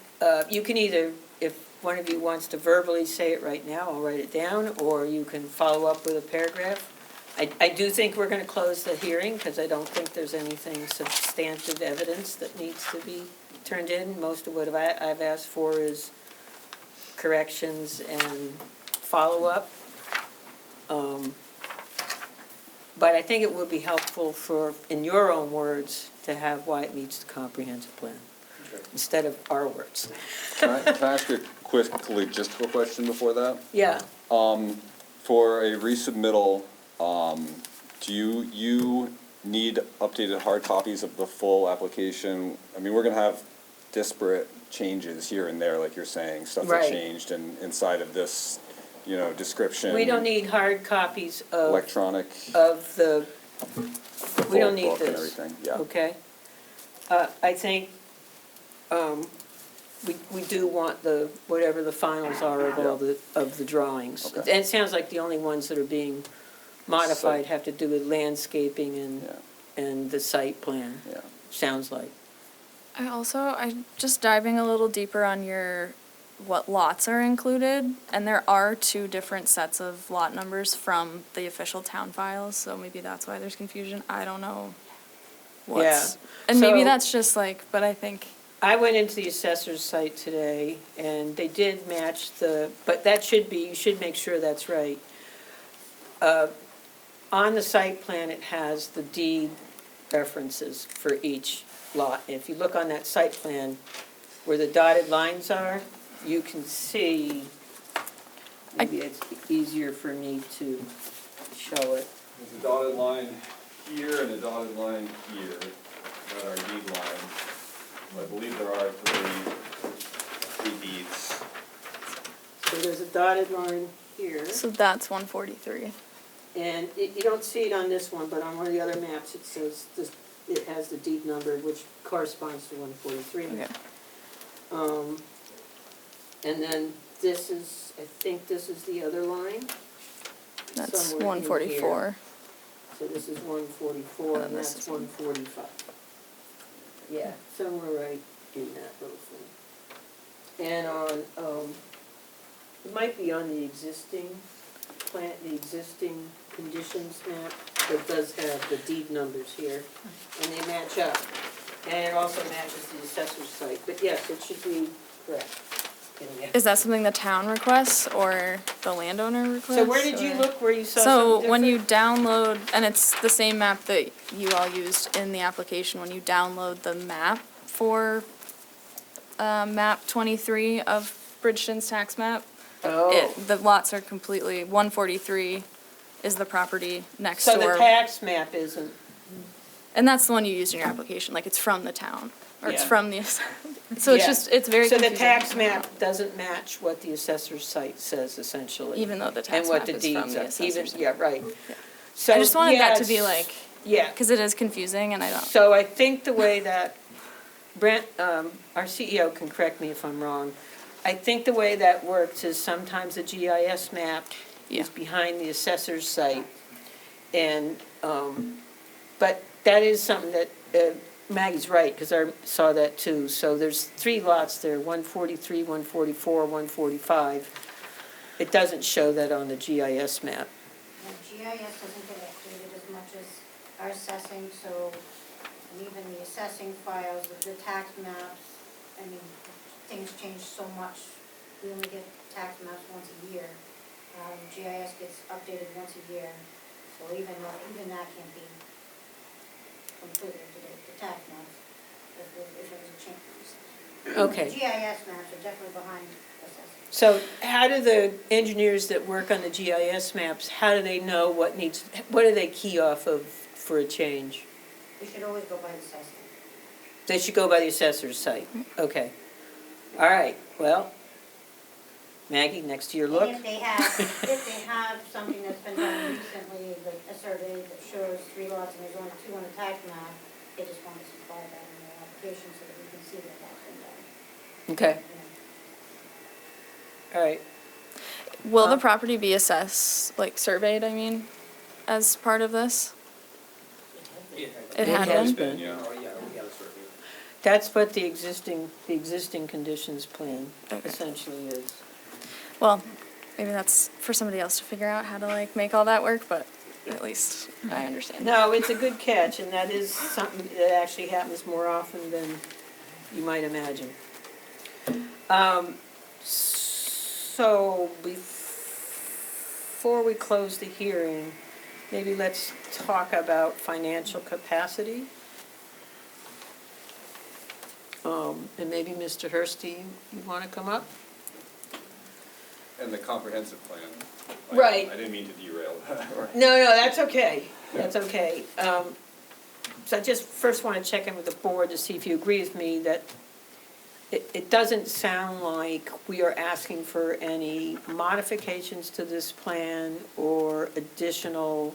you can either, if one of you wants to verbally say it right now, I'll write it down, or you can follow up with a paragraph. I do think we're gonna close the hearing, because I don't think there's anything substantive evidence that needs to be turned in. Most of what I've asked for is corrections and follow-up. But I think it would be helpful for, in your own words, to have why it meets the comprehensive plan, instead of our words. Can I ask you a quick logistical question before that? Yeah, For a resubmittal, do you need updated hard copies of the full application? I mean, we're gonna have disparate changes here and there, like you're saying, stuff that Right. changed inside of this, description. we don't need hard copies of, Electronic. of the, we don't need book and this. everything, yeah. Okay? I think, we do want whatever the finals are of all of the drawings. Okay. And it sounds like the only ones that are being modified have to do with landscaping Yeah, and the site plan, yeah. sounds like. I'm just diving a little deeper on what lots are included, and there are 2 different sets of lot numbers from the official town files, so maybe that's why there's confusion. I don't know what's, and maybe So- that's just but I think, I went into the assessor's site today, and they did match but that you should make sure that's right. On the site plan, it has the deed references for each lot. If you look on that site plan, where the dotted lines are, you can see, maybe it's easier for me to show it. There's a dotted line here and a dotted line here that are deed lines. I believe there are three deeds. So there's a dotted line here, so that's 143. and you don't see it on this one, but on one of the other maps, it says it has the deed number, which corresponds to 143. Okay. And then this is, I think this is the other line. That's somewhere in 144. here. So this is 144, And and this that's is 145. Yeah, somewhere right in that little thing. And on, it might be on the existing plant, the existing conditions map, that does have the deed numbers here, and they match up. And it also matches the assessor's site, but yes, it should be correct. Is that something the town requests or the landowner requests? So where did you or- look, where you saw So something when you different? download, and it's the same map that you all used in the application, when you download the map for map 23 of Bridgeton's tax map, Oh, the lots are completely, 143 is the property next so door. the tax map isn't, And that's the one you used in your application, like it's from the town, or it's Yeah. from the So it's Yeah. just, it's very So the confusing. tax map doesn't match what the assessor's site says essentially. Even though the And tax what map the is from deeds the are. assessor's Even, site. yeah, right. So, I just wanted that to be yes, like, Yeah, because it is confusing and I don't. so I think the way that Brent, our CEO can correct me if I'm wrong, I think the way that works is sometimes a GIS map Yeah. is behind the assessor's site. And, but that is something that, Maggie's right, because I saw that too. So there's 3 lots there, 143, 144, 145. It doesn't show that on the GIS map. And GIS doesn't get updated as much as our assessing, so, and even the assessing files, the tax maps, I mean, things change so much. We only get tax maps once a year. GIS gets updated once a year, so even that can't be completely up to date, the tax maps, if there's a change. Okay. GIS maps are definitely behind assessing. So how do the engineers that work on the GIS maps, how do they know what do they key off of for a change? We should always go by assessing. They should go by the assessor's site, okay. All right, well, Maggie, next to your look. And if they have something that's been done recently, like a survey that shows 3 lots and there's only 2 on the tax map, they just want to supply that in their application so that we can see that that's been done. Okay, all right. Will the property be assessed, like surveyed, I mean, as part of this? It had has been? been. Yeah. That's what the existing conditions plan Okay. essentially is. Well, maybe that's for somebody else to figure out how to like make all that work, but at least I understand. No, it's a good catch, and that is something that actually happens more often than you might imagine. So before we close the hearing, maybe let's talk about financial capacity. And maybe Mr. Hursty, you want to come up? And the comprehensive plan. Right. I didn't mean to derail that. No, that's okay, that's okay. So I just first want to check in with the board to see if you agree with me that it doesn't sound like we are asking for any modifications to this plan or additional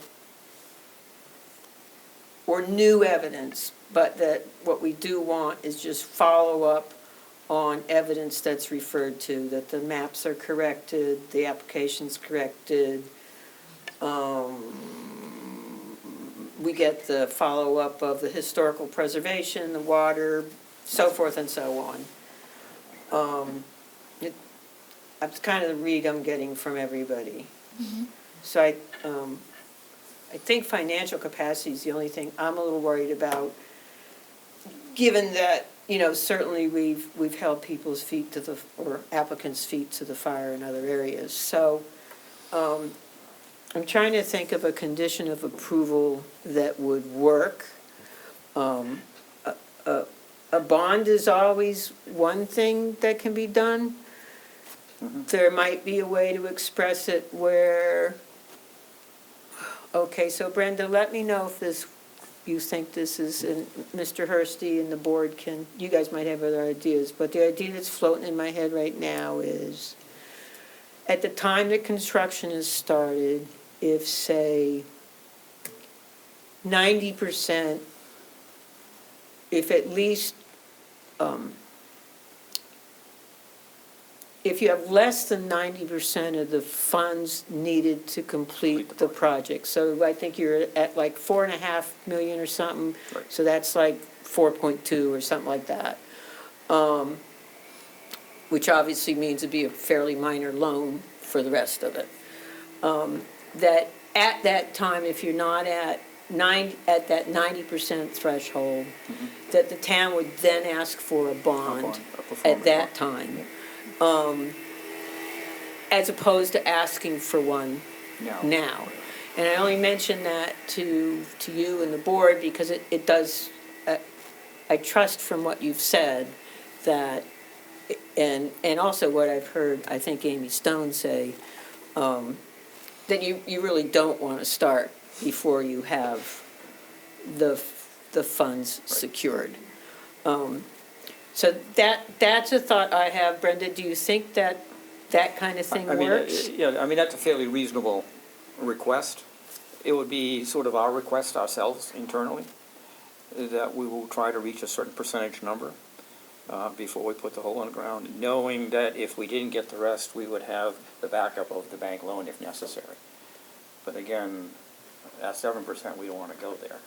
or new evidence, but that what we do want is just follow-up on evidence that's referred to, that the maps are corrected, the application's corrected. We get the follow-up of the historical preservation, the water, so forth and so on. That's kind of the read I'm getting from everybody. So I think financial capacity is the only thing I'm a little worried about, given that, certainly we've held people's feet to the, or applicants' feet to the fire in other areas. So I'm trying to think of a condition of approval that would work. A bond is always one thing that can be done. There might be a way to express it where, okay, so Brenda, let me know if you think this is, and Mr. Hursty and the board can, you guys might have other ideas, but the idea that's floating in my head right now is, at the time that construction is started, if, say, 90%, if at least, if you have less than 90% of the funds needed to complete the project, so I think you're at like 4.5 million or something, Right. so that's like 4.2 or something like that. Which obviously means it'd be a fairly minor loan for the rest of it. That at that time, if you're not at that 90% threshold, that the town would then ask for a bond at that time. As opposed to asking for one now. And I only mention that to you and the board because it does, I trust from what you've said that, and also what I've heard, I think Amy Stone say, that you really don't want to start before you have the funds secured. So that's a thought I have. Brenda, do you think that that kind of thing I mean, works? yeah, I mean, that's a fairly reasonable request. It would be sort of our request ourselves internally, that we will try to reach a certain percentage number before we put the hole in the ground, knowing that if we didn't get the rest, we would have the backup of the bank loan if necessary. But again, at 7%, we don't want to go there.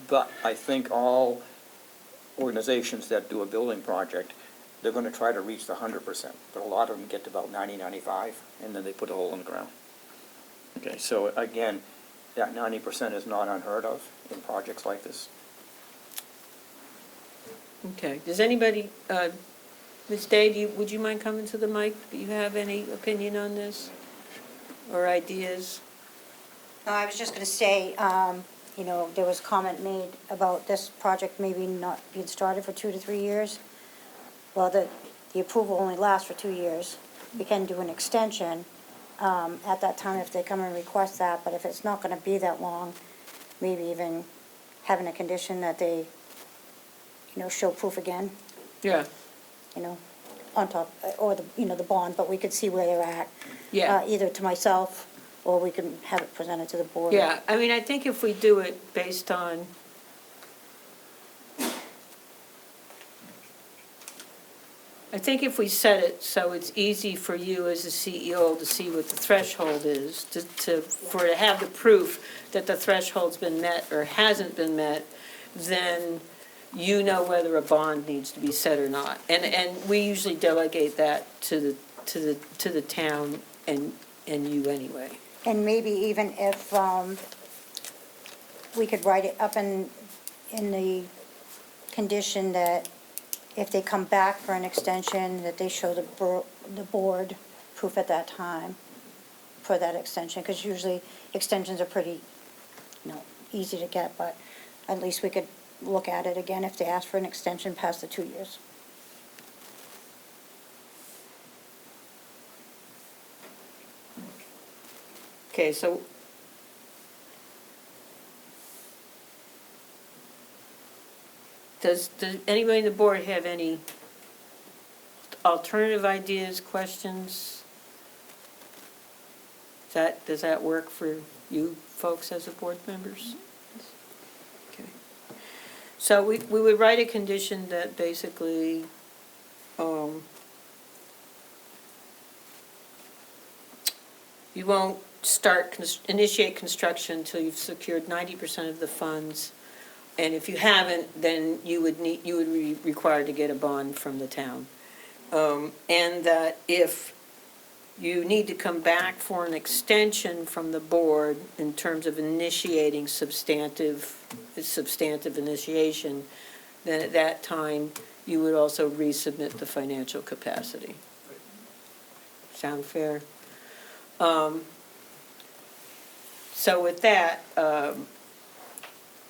But I think all organizations that do a building project, they're going to try to reach the 100%, but a lot of them get to about 90, 95, and then they put a hole in the ground. Okay, so again, that 90% is not unheard of in projects like this. Okay, does anybody, Ms. Day, would you mind coming to the mic? Do you have any opinion on this or ideas? No, I was just gonna say, you know, there was comment made about this project maybe not being started for 2 to 3 years. Well, the approval only lasts for 2 years. We can do an extension at that time if they come and request that, but if it's not gonna be that long, maybe even having a condition that they, you know, show proof again, Yeah, you know, on top, or the, you know, the bond, but we could see where they're at. yeah. Either to myself, or we can have it presented to the board. Yeah, I mean, I think if we do it based on, I think if we set it so it's easy for you as a CEO to see what the threshold is, to have the proof that the threshold's been met or hasn't been met, then you know whether a bond needs to be set or not. And we usually delegate that to the town and you anyway. And maybe even if we could write it up in the condition that if they come back for an extension, that they show the board proof at that time for that extension, because usually extensions are pretty, you know, easy to get, but at least we could look at it again if they ask for an extension past the 2 years. Okay, so does anybody on the board have any alternative ideas, questions? Does that work for you folks as a board members? Okay. So we would write a condition that basically, you won't initiate construction until you've secured 90% of the funds. And if you haven't, then you would be required to get a bond from the town. And that if you need to come back for an extension from the board in terms of initiating substantive initiation, then at that time, you would also resubmit the financial capacity. Sound fair? So with that,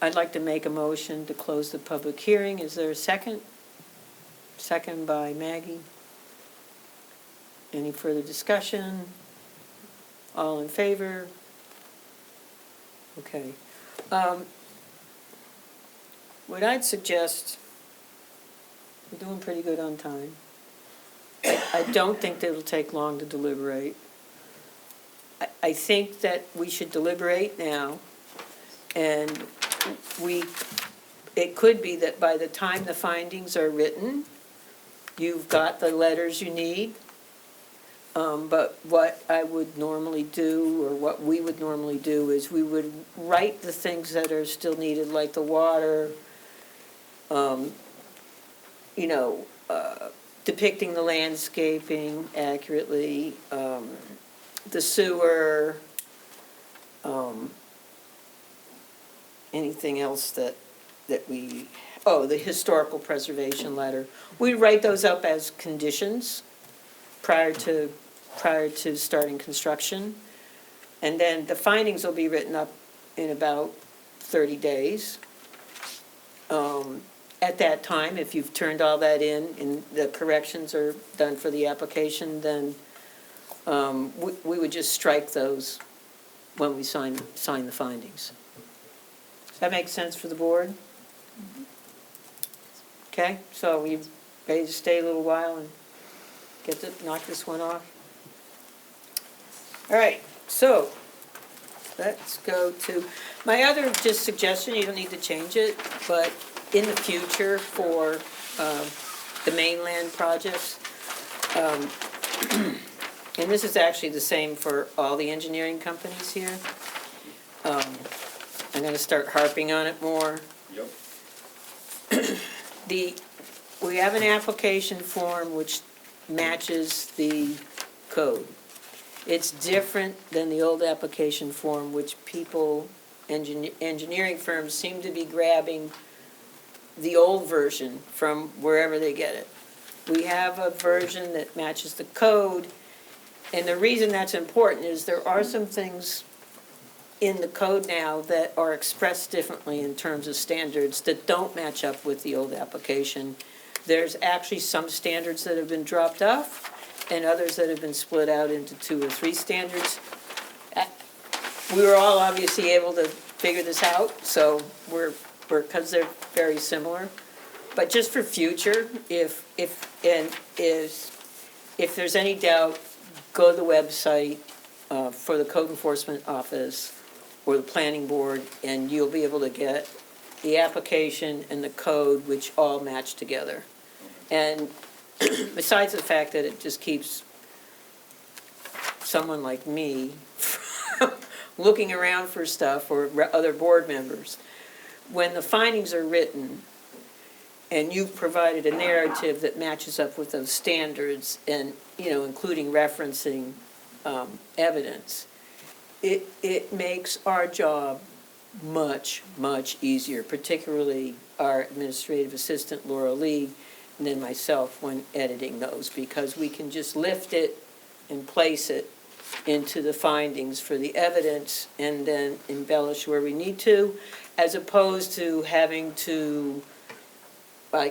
I'd like to make a motion to close the public hearing. Is there a second? Second by Maggie. Any further discussion? All in favor? Okay. What I'd suggest, we're doing pretty good on time. I don't think that it'll take long to deliberate. I think that we should deliberate now, and it could be that by the time the findings are written, you've got the letters you need. But what I would normally do, or what we would normally do, is we would write the things that are still needed, like the water, depicting the landscaping accurately, the sewer, anything else that we, the historical preservation letter. We write those up as conditions prior to starting construction. And then the findings will be written up in about 30 days. At that time, if you've turned all that in and the corrections are done for the application, then we would just strike those when we sign the findings. Does that make sense for the board? Okay, so you ready to stay a little while and knock this one off? All right, so let's go to, my other just suggestion, you don't need to change it, but in the future for the mainland projects, and this is actually the same for all the engineering companies here. I'm gonna start harping on it more. Yep. We have an application form which matches the code. It's different than the old application form, which people, engineering firms seem to be grabbing the old version from wherever they get it. We have a version that matches the code, and the reason that's important is there are some things in the code now that are expressed differently in terms of standards that don't match up with the old application. There's actually some standards that have been dropped off and others that have been split out into 2 or 3 standards. We were all obviously able to figure this out, so because they're very similar. But just for future, if there's any doubt, go to the website for the code enforcement office or the planning board, and you'll be able to get the application and the code, which all match together. And besides the fact that it just keeps someone like me from looking around for stuff, or other board members, when the findings are written and you've provided a narrative that matches up with those standards and, including referencing evidence, it makes our job much, much easier, particularly our administrative assistant, Laura Lee, and then myself when editing those, because we can just lift it and place it into the findings for the evidence and then embellish where we need to, as opposed to having to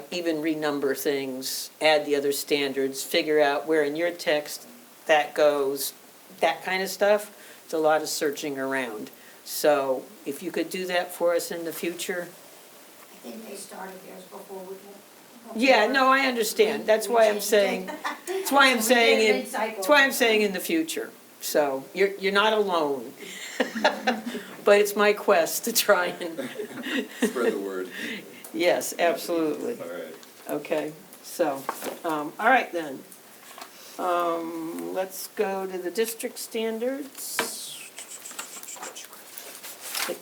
even renumber things, add the other standards, figure out where in your text that goes, that kind of stuff. It's a lot of searching around. So if you could do that for us in the future. I think they started theirs before we. Yeah, no, I understand. That's why I'm saying, that's why I'm saying in the future. So you're not alone. But it's my quest to try and. Spread the word. Yes, absolutely. All right. Okay, so, all right then. Let's go to the district standards.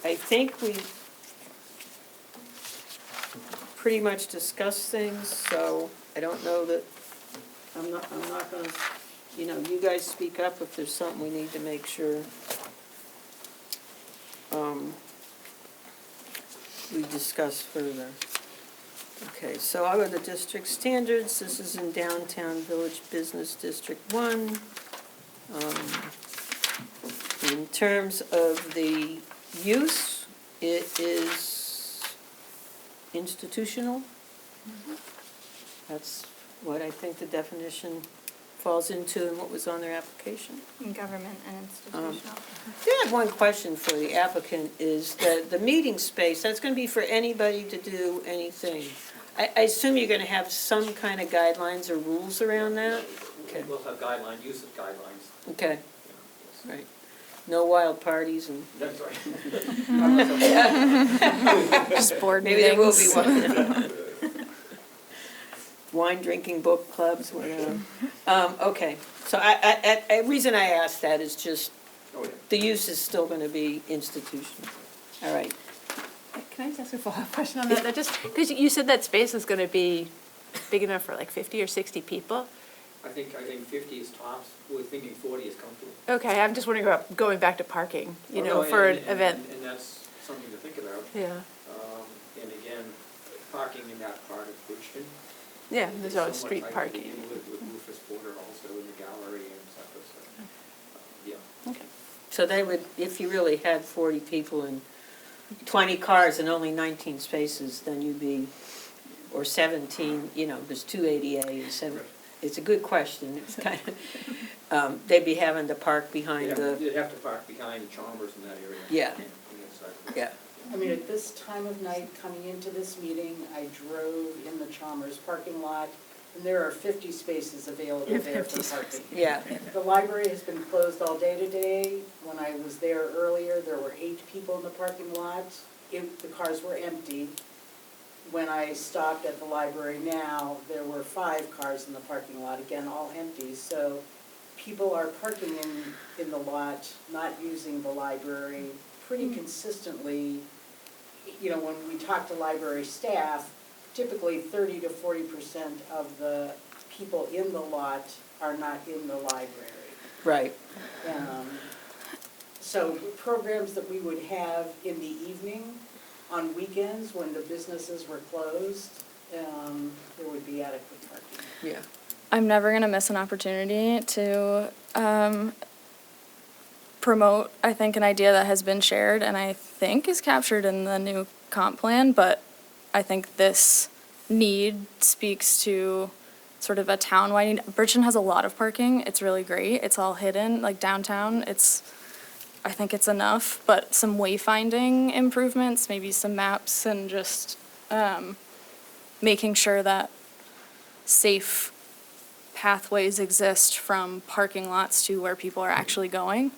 I think we pretty much discussed things, so I don't know that, I'm not gonna, you guys speak up if there's something we need to make sure we discuss further. Okay, so I'll go to district standards. This is in Downtown Village Business District 1. In terms of the use, it is institutional. That's what I think the definition falls into and what was on their application. In government and institutional. I have one question for the applicant, is the meeting space, that's gonna be for anybody to do anything. I assume you're gonna have some kind of guidelines or rules around that? Okay. We'll have use of guidelines. Okay, right. No wild parties and. That's right. Just board Maybe there will meetings. be one. Wine drinking book clubs, whatever. Okay, so a reason I asked that is just, Oh, yeah. the use is still gonna be institutional. All right. Can I just ask a follow-up question on that? That just, because you said that space is going to be big enough for like 50 or 60 people. I think 50 is tops. We're thinking 40 is comfortable. Okay, I'm just wondering about going back to parking, Oh, no, for an and- event. And that's something to think about. Yeah, And again, parking in that part of Bridgton. yeah, there's always so much street I can parking. deal with Rufus Porter also in the gallery and stuff, so, yeah. Okay. So they would, if you really had 40 people and 20 cars and only 19 spaces, then you'd be, or 17, there's 2 ADA and 7. It's a good question. It's kind of, they'd be having to park behind Yeah, the, you'd have to park behind Chalmers in that area. Yeah. On the inside. yeah, I mean, at this time of night, coming into this meeting, I drove in the Chalmers parking lot, and there are 50 spaces available there for parking. Yeah, The library has been closed all day today. When I was there earlier, there were 8 people in the parking lot. The cars were empty. When I stopped at the library now, there were 5 cars in the parking lot, again, all empty. So people are parking in the lot, not using the library pretty consistently. You know, when we talk to library staff, typically 30 to 40% of the people in the lot are not in the library. right. So programs that we would have in the evening, on weekends, when the businesses were closed, there would be adequate parking. Yeah. I'm never going to miss an opportunity to promote, I think, an idea that has been shared and I think is captured in the new comp plan, but I think this need speaks to sort of a town-wide need. Bridgton has a lot of parking. It's really great. It's all hidden, like downtown. I think it's enough, but some wayfinding improvements, maybe some maps, and just making sure that safe pathways exist from parking lots to where people are actually going.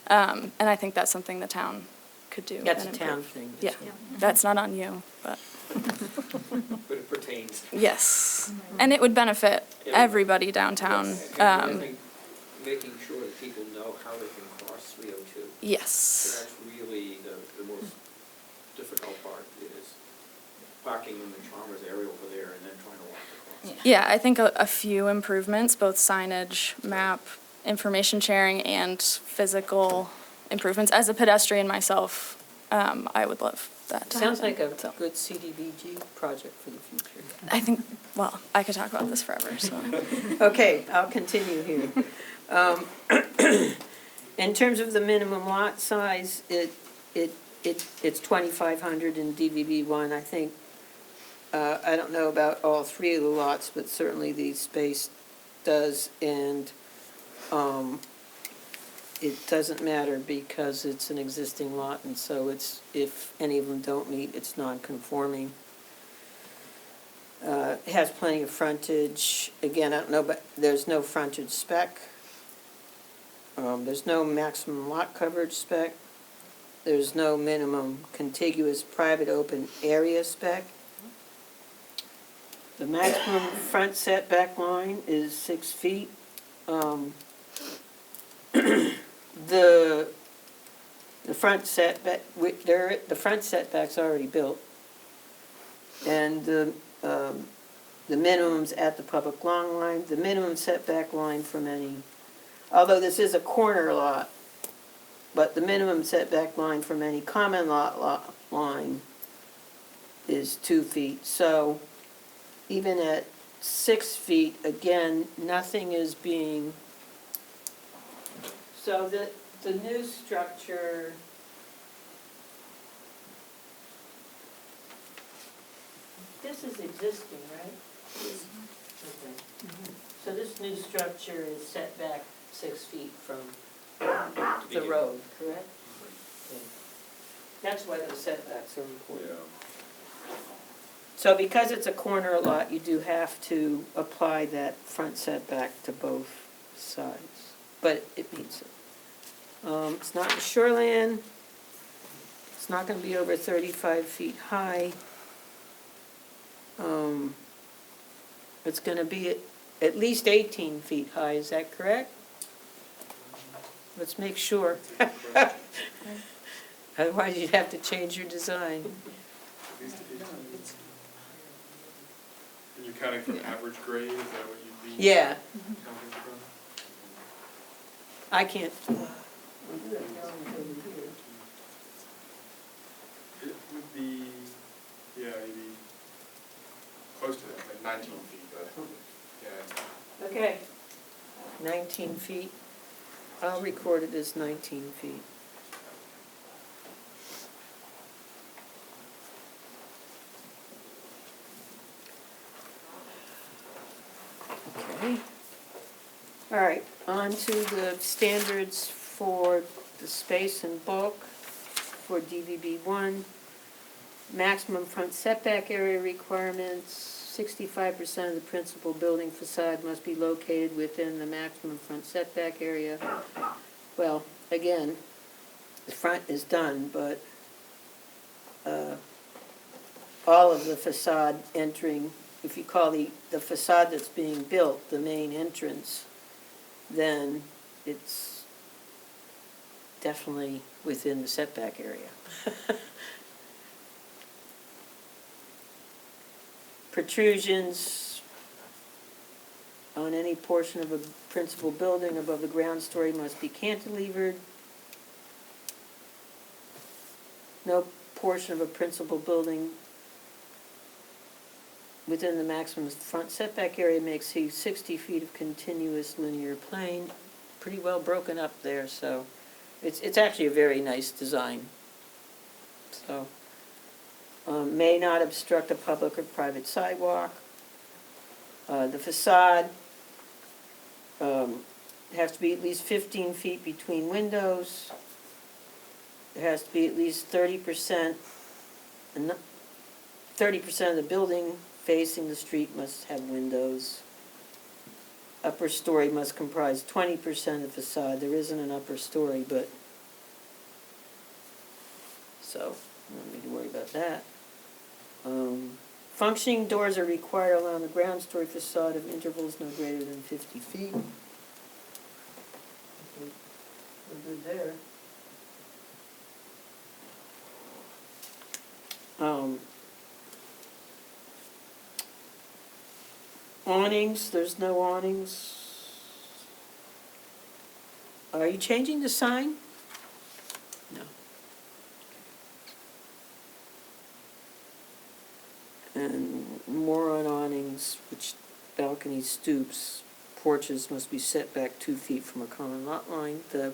And I think that's something the town could do. That's a and town improve. thing. Yeah, that's not on you, but But it pertains. yes. And it would benefit everybody downtown. And I think making sure that people know how they can cross 302. So Yes. that's really the most difficult part is parking in the Chalmers area over there and then trying to walk across. Yeah, I think a few improvements, both signage, map, information sharing, and physical improvements. As a pedestrian myself, I would love that to Sounds happen. like a So, good CDBG project for the future. I think, well, I could talk about this forever, so. Okay, I'll continue here. In terms of the minimum lot size, it's 2,500 in DVB one, I think. I don't know about all 3 of the lots, but certainly the space does, and it doesn't matter because it's an existing lot, and so it's, if any of them don't meet, it's non-conforming. It has plenty of frontage. Again, I don't know, but there's no frontage spec. There's no maximum lot coverage spec. There's no minimum contiguous private open area spec. The maximum front setback line is 6 feet. The front setback, the front setback's already built. And the minimum's at the public long line, the minimum setback line from any, although this is a corner lot, but the minimum setback line from any common lot line is 2 feet. So even at 6 feet, again, nothing is being, so the new structure, this is existing, right? Okay. So this new structure is set back 6 feet from the road, correct? Yeah. That's why those setbacks are important. So because it's a corner lot, you do have to apply that front setback to both sides, but it meets it. It's not in shoreline. It's not gonna be over 35 feet high. It's gonna be at least 18 feet high, is that correct? Let's make sure. Otherwise, you'd have to change your design. Are you counting from average grade, is that what you mean? Yeah, Counting from? I can't. It would be, yeah, maybe close to that, like 19 feet, but, yeah. Okay. 19 feet. I'll record it as 19 feet. Okay. All right, on to the standards for the space and bulk for DVB one. Maximum front setback area requirements, 65% of the principal building facade must be located within the maximum front setback area. Well, again, the front is done, but all of the facade entering, if you call the facade that's being built the main entrance, then it's definitely within the setback area. Protrusions on any portion of a principal building above the ground story must be cantilevered. No portion of a principal building within the maximum front setback area may exceed 60 feet of continuous linear plane. Pretty well broken up there, so it's actually a very nice design. So, may not obstruct a public or private sidewalk. The facade has to be at least 15 feet between windows. There has to be at least 30%, 30% of the building facing the street must have windows. Upper story must comprise 20% of the facade. There isn't an upper story, but, so, don't need to worry about that. Functioning doors are required along the ground story facade of intervals no greater than 50 feet. We're good there. Awnings, there's no awnings. Are you changing the sign? No. And more on awnings, which balcony stoops, porches must be set back 2 feet from a common lot line. The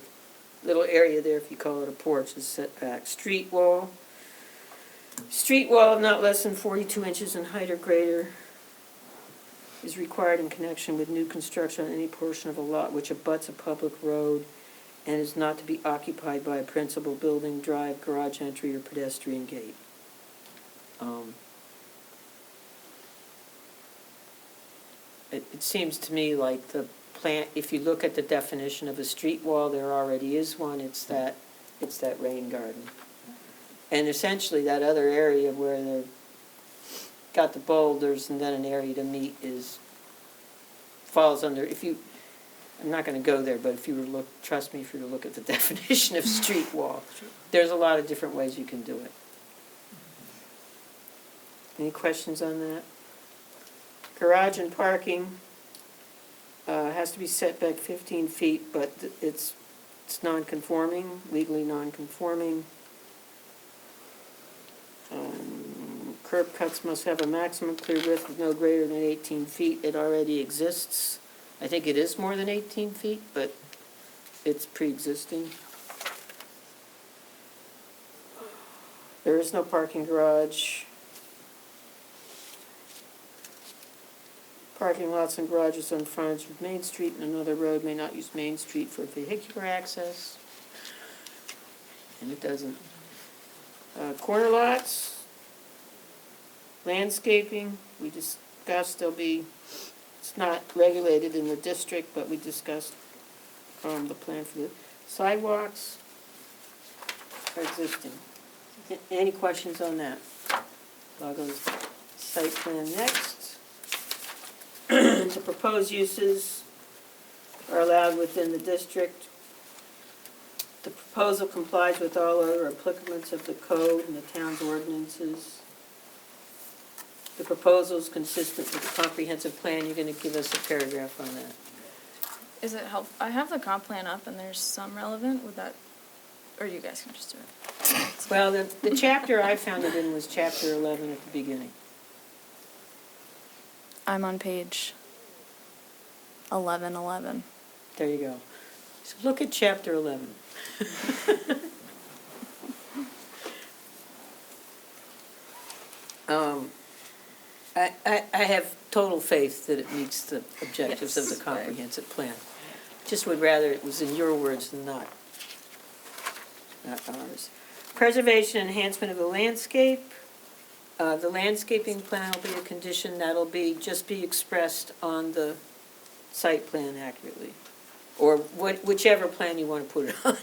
little area there, if you call it a porch, is set back. Street wall of not less than 42 inches in height or greater is required in connection with new construction on any portion of a lot which abuts a public road and is not to be occupied by a principal building, drive, garage entry, or pedestrian gate. It seems to me like the plant, if you look at the definition of a street wall, there already is one. It's that rain garden. And essentially that other area where they've got the boulders and then an area to meet falls under, I'm not going to go there, but if you were to look, trust me, if you were to look at the definition of street wall, there's a lot of different ways you can do it. Any questions on that? Garage and parking has to be set back 15 feet, but it's non-conforming, legally non-conforming. Curb cuts must have a maximum clear width of no greater than 18 feet. It already exists. I think it is more than 18 feet, but it's pre-existing. There is no parking garage. Parking lots and garages on frontage of Main Street and another road may not use Main Street for vehicular access. And it doesn't. Corner lots, landscaping, we discussed it's not regulated in the district, but we discussed the plan for the sidewalks are existing. Any questions on that? I'll go to site plan next. The proposed uses are allowed within the district. The proposal complies with all other applicaments of the code and the town's ordinances. The proposal is consistent with the comprehensive plan. You're going to give us a paragraph on that. Is it help? I have the comp plan up and there's some relevant. Would that, or you guys can just do it? Well, the chapter I found it in was chapter 11 at the beginning. I'm on page 1111. There you go. So look at chapter 11. I have total faith that it meets the objectives of the comprehensive plan. Just would rather it was in your words than not ours. Preservation and enhancement of the landscape. The landscaping plan will be a condition that'll just be expressed on the site plan accurately, or whichever plan you want to put it on.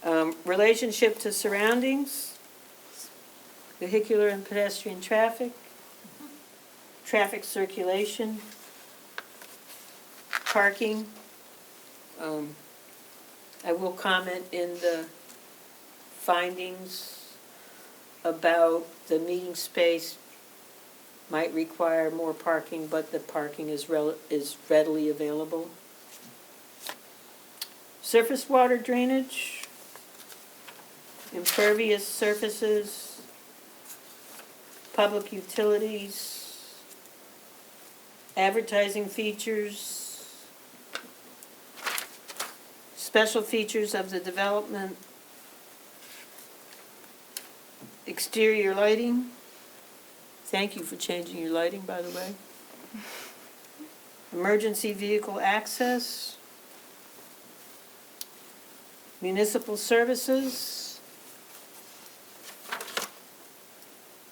Yeah. Relationship to surroundings, vehicular and pedestrian traffic, traffic circulation, parking. I will comment in the findings about the meeting space might require more parking, but the parking is readily available. Surface water drainage, impervious surfaces, public utilities, advertising features, special features of the development, exterior lighting. Thank you for changing your lighting, by the way. Emergency vehicle access, municipal services.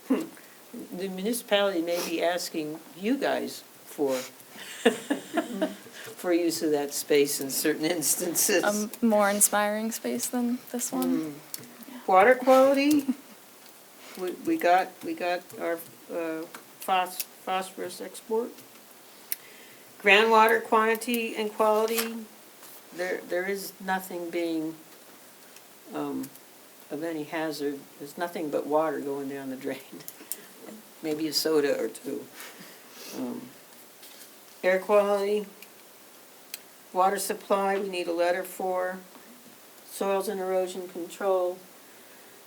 The municipality may be asking you guys for for use of that space in certain instances. A more inspiring space than this one. Water quality, we got our phosphorus export. Groundwater quantity and quality, there is nothing being of any hazard. There's nothing but water going down the drain. Maybe a soda or two. Air quality, water supply, we need a letter for. Soils and erosion control.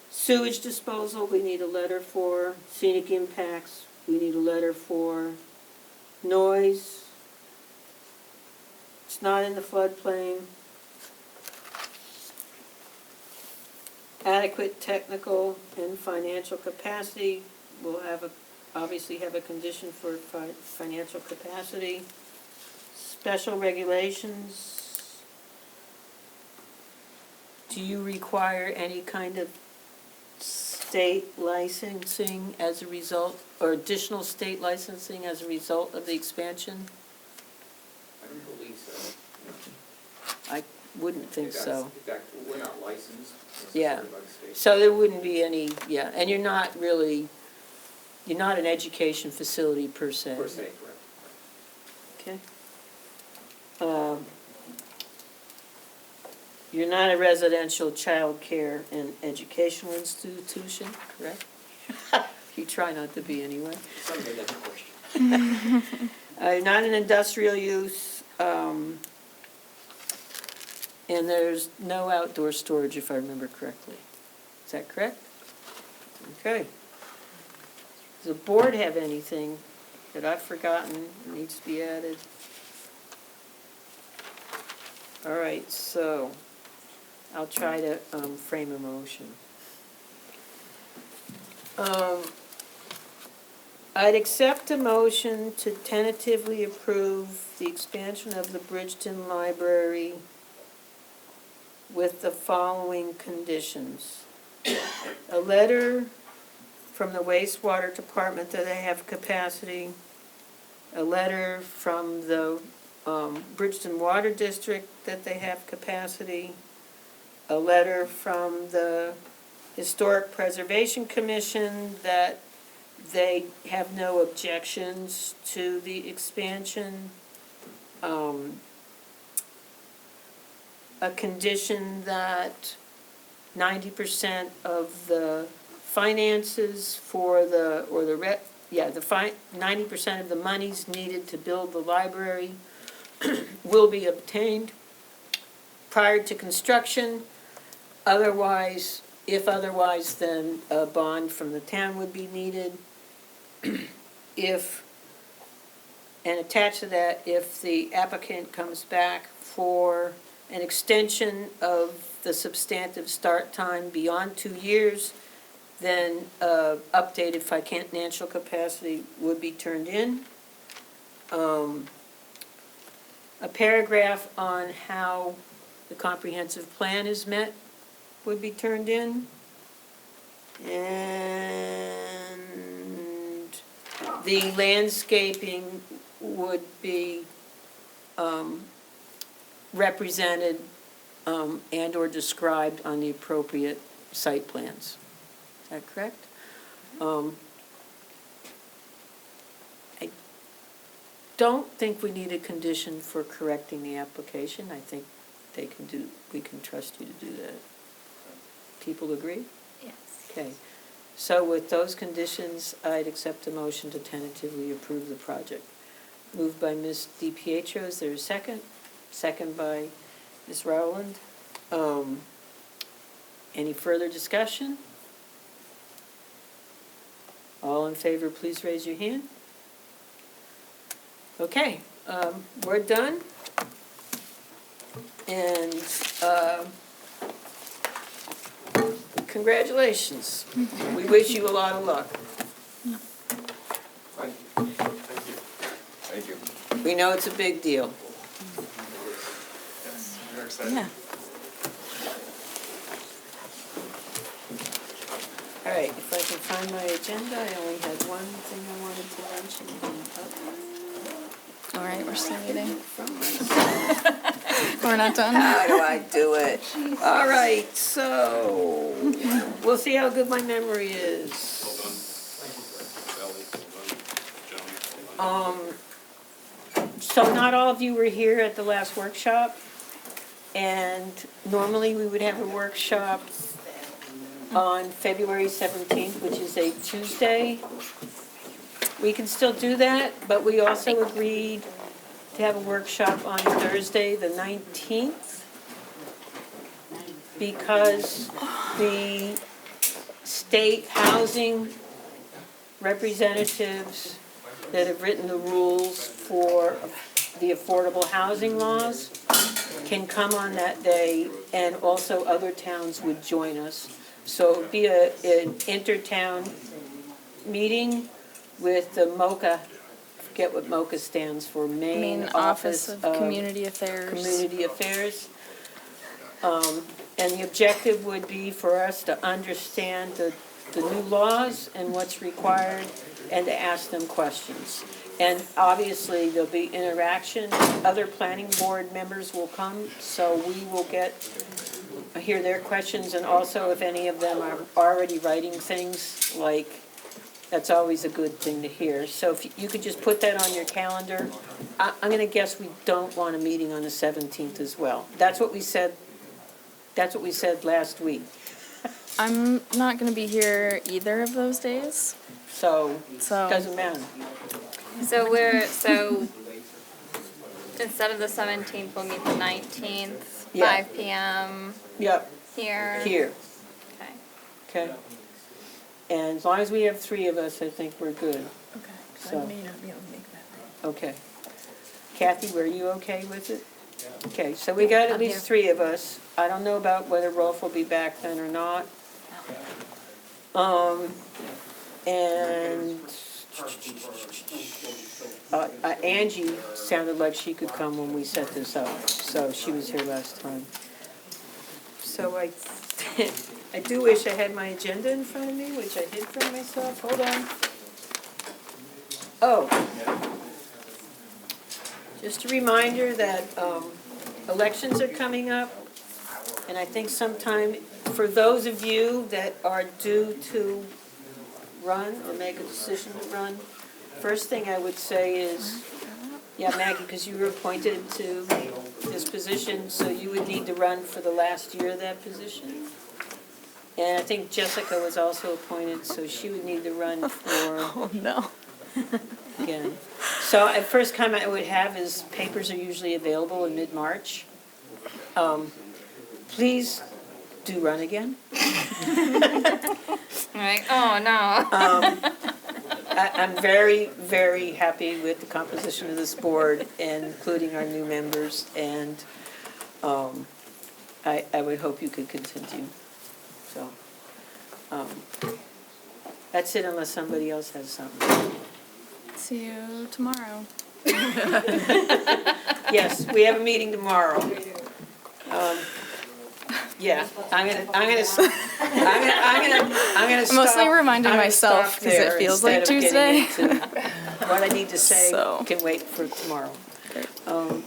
Sewage disposal, we need a letter for. Scenic impacts, we need a letter for. Noise, it's not in the floodplain. Adequate technical and financial capacity, we'll obviously have a condition for financial capacity. Special regulations. Do you require any kind of state licensing as a result, or additional state licensing as a result of the expansion? I don't believe so. I wouldn't think so. We're not licensed Yeah. necessarily by the state. So there wouldn't be any, and you're not an education facility per se. Per se, correct. Okay. You're not a residential child care and educational institution, correct? You try not to be anyway. Someday that's a question. Not an industrial use, and there's no outdoor storage, if I remember correctly. Is that correct? Okay. Does the board have anything that I've forgotten that needs to be added? All right, so I'll try to frame a motion. I'd accept a motion to tentatively approve the expansion of the Bridgton Library with the following conditions. A letter from the wastewater department that they have capacity, a letter from the Bridgton Water District that they have capacity, a letter from the Historic Preservation Commission that they have no objections to the expansion, a condition that 90% of the finances for the 90% of the monies needed to build the library will be obtained prior to construction. Otherwise, if otherwise, then a bond from the town would be needed. And attached to that, if the applicant comes back for an extension of the substantive start time beyond 2 years, then updated financial capacity would be turned in. A paragraph on how the comprehensive plan is met would be turned in. And The landscaping would be represented and/or described on the appropriate site plans. Is that correct? I don't think we need a condition for correcting the application. I think we can trust you to do that. People agree? Yes. Okay. So with those conditions, I'd accept a motion to tentatively approve the project. Moved by Ms. DiPietro, is there a second? Second by Ms. Rowland. Any further discussion? All in favor, please raise your hand. Okay, we're done. And congratulations. We wish you a lot of luck. Thank you. We know it's a big deal. Yes, we're excited. Yeah. All right, if I can find my agenda, I only had one thing I wanted to mention. All right, we're still waiting. From myself. We're not done. How do I do it? All right, so we'll see how good my memory is. So not all of you were here at the last workshop, and normally we would have a workshop on February 17th, which is a Tuesday. We can still do that, but we also agreed to have a workshop on Thursday, the 19th, because the state housing representatives that have written the rules for the affordable housing laws can come on that day, and also other towns would join us. So it would be an intertown meeting with the MOCA, forget what MOCA stands for, Maine Office of Community Affairs. Community Affairs. And the objective would be for us to understand the new laws and what's required, and to ask them questions. And obviously, there'll be interaction. Other planning board members will come, so we will hear their questions, and also if any of them are already writing things, like, that's always a good thing to hear. So if you could just put that on your calendar. I'm gonna guess we don't want a meeting on the 17th as well. That's what we said last week. I'm not gonna be here either of those days. So, So- doesn't matter. So instead of the 17th, we'll meet the 19th, Yeah. 5 PM Yep, here. here, Okay. okay? And as long as we have 3 of us, I think we're good. Okay, so So- I may not be able to make that. Okay. Kathy, were you okay with it? Okay, so we got at I'm least here. 3 of us. I don't know about whether Rolf will be back then or not. And Angie sounded like she could come when we set this up, so she was here last time. So I do wish I had my agenda in front of me, which I hid from myself. Hold on. Oh. Just a reminder that elections are coming up, and I think sometime, for those of you that are due to run or make a decision to run, first thing I would say is, yeah, Maggie, because you were appointed to this position, so you would need to run for the last year of that position. And I think Jessica was also appointed, so she would need to run for, Oh, no. again. So at first comment I would have is papers are usually available in mid-March. Please do run again. Right. Oh, no. I'm very, very happy with the composition of this board, and including our new members, and I would hope you could continue. So, that's it unless somebody else has something. See you tomorrow. Yes, we have a meeting tomorrow. Yeah, I'm gonna stop. I'm mostly reminding myself because it feels like Tuesday. what I need to say So- can wait for tomorrow. Great. All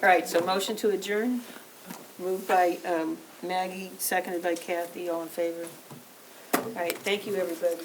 right, so motion to adjourn, moved by Maggie, seconded by Kathy, all in favor? All right, thank you, everybody.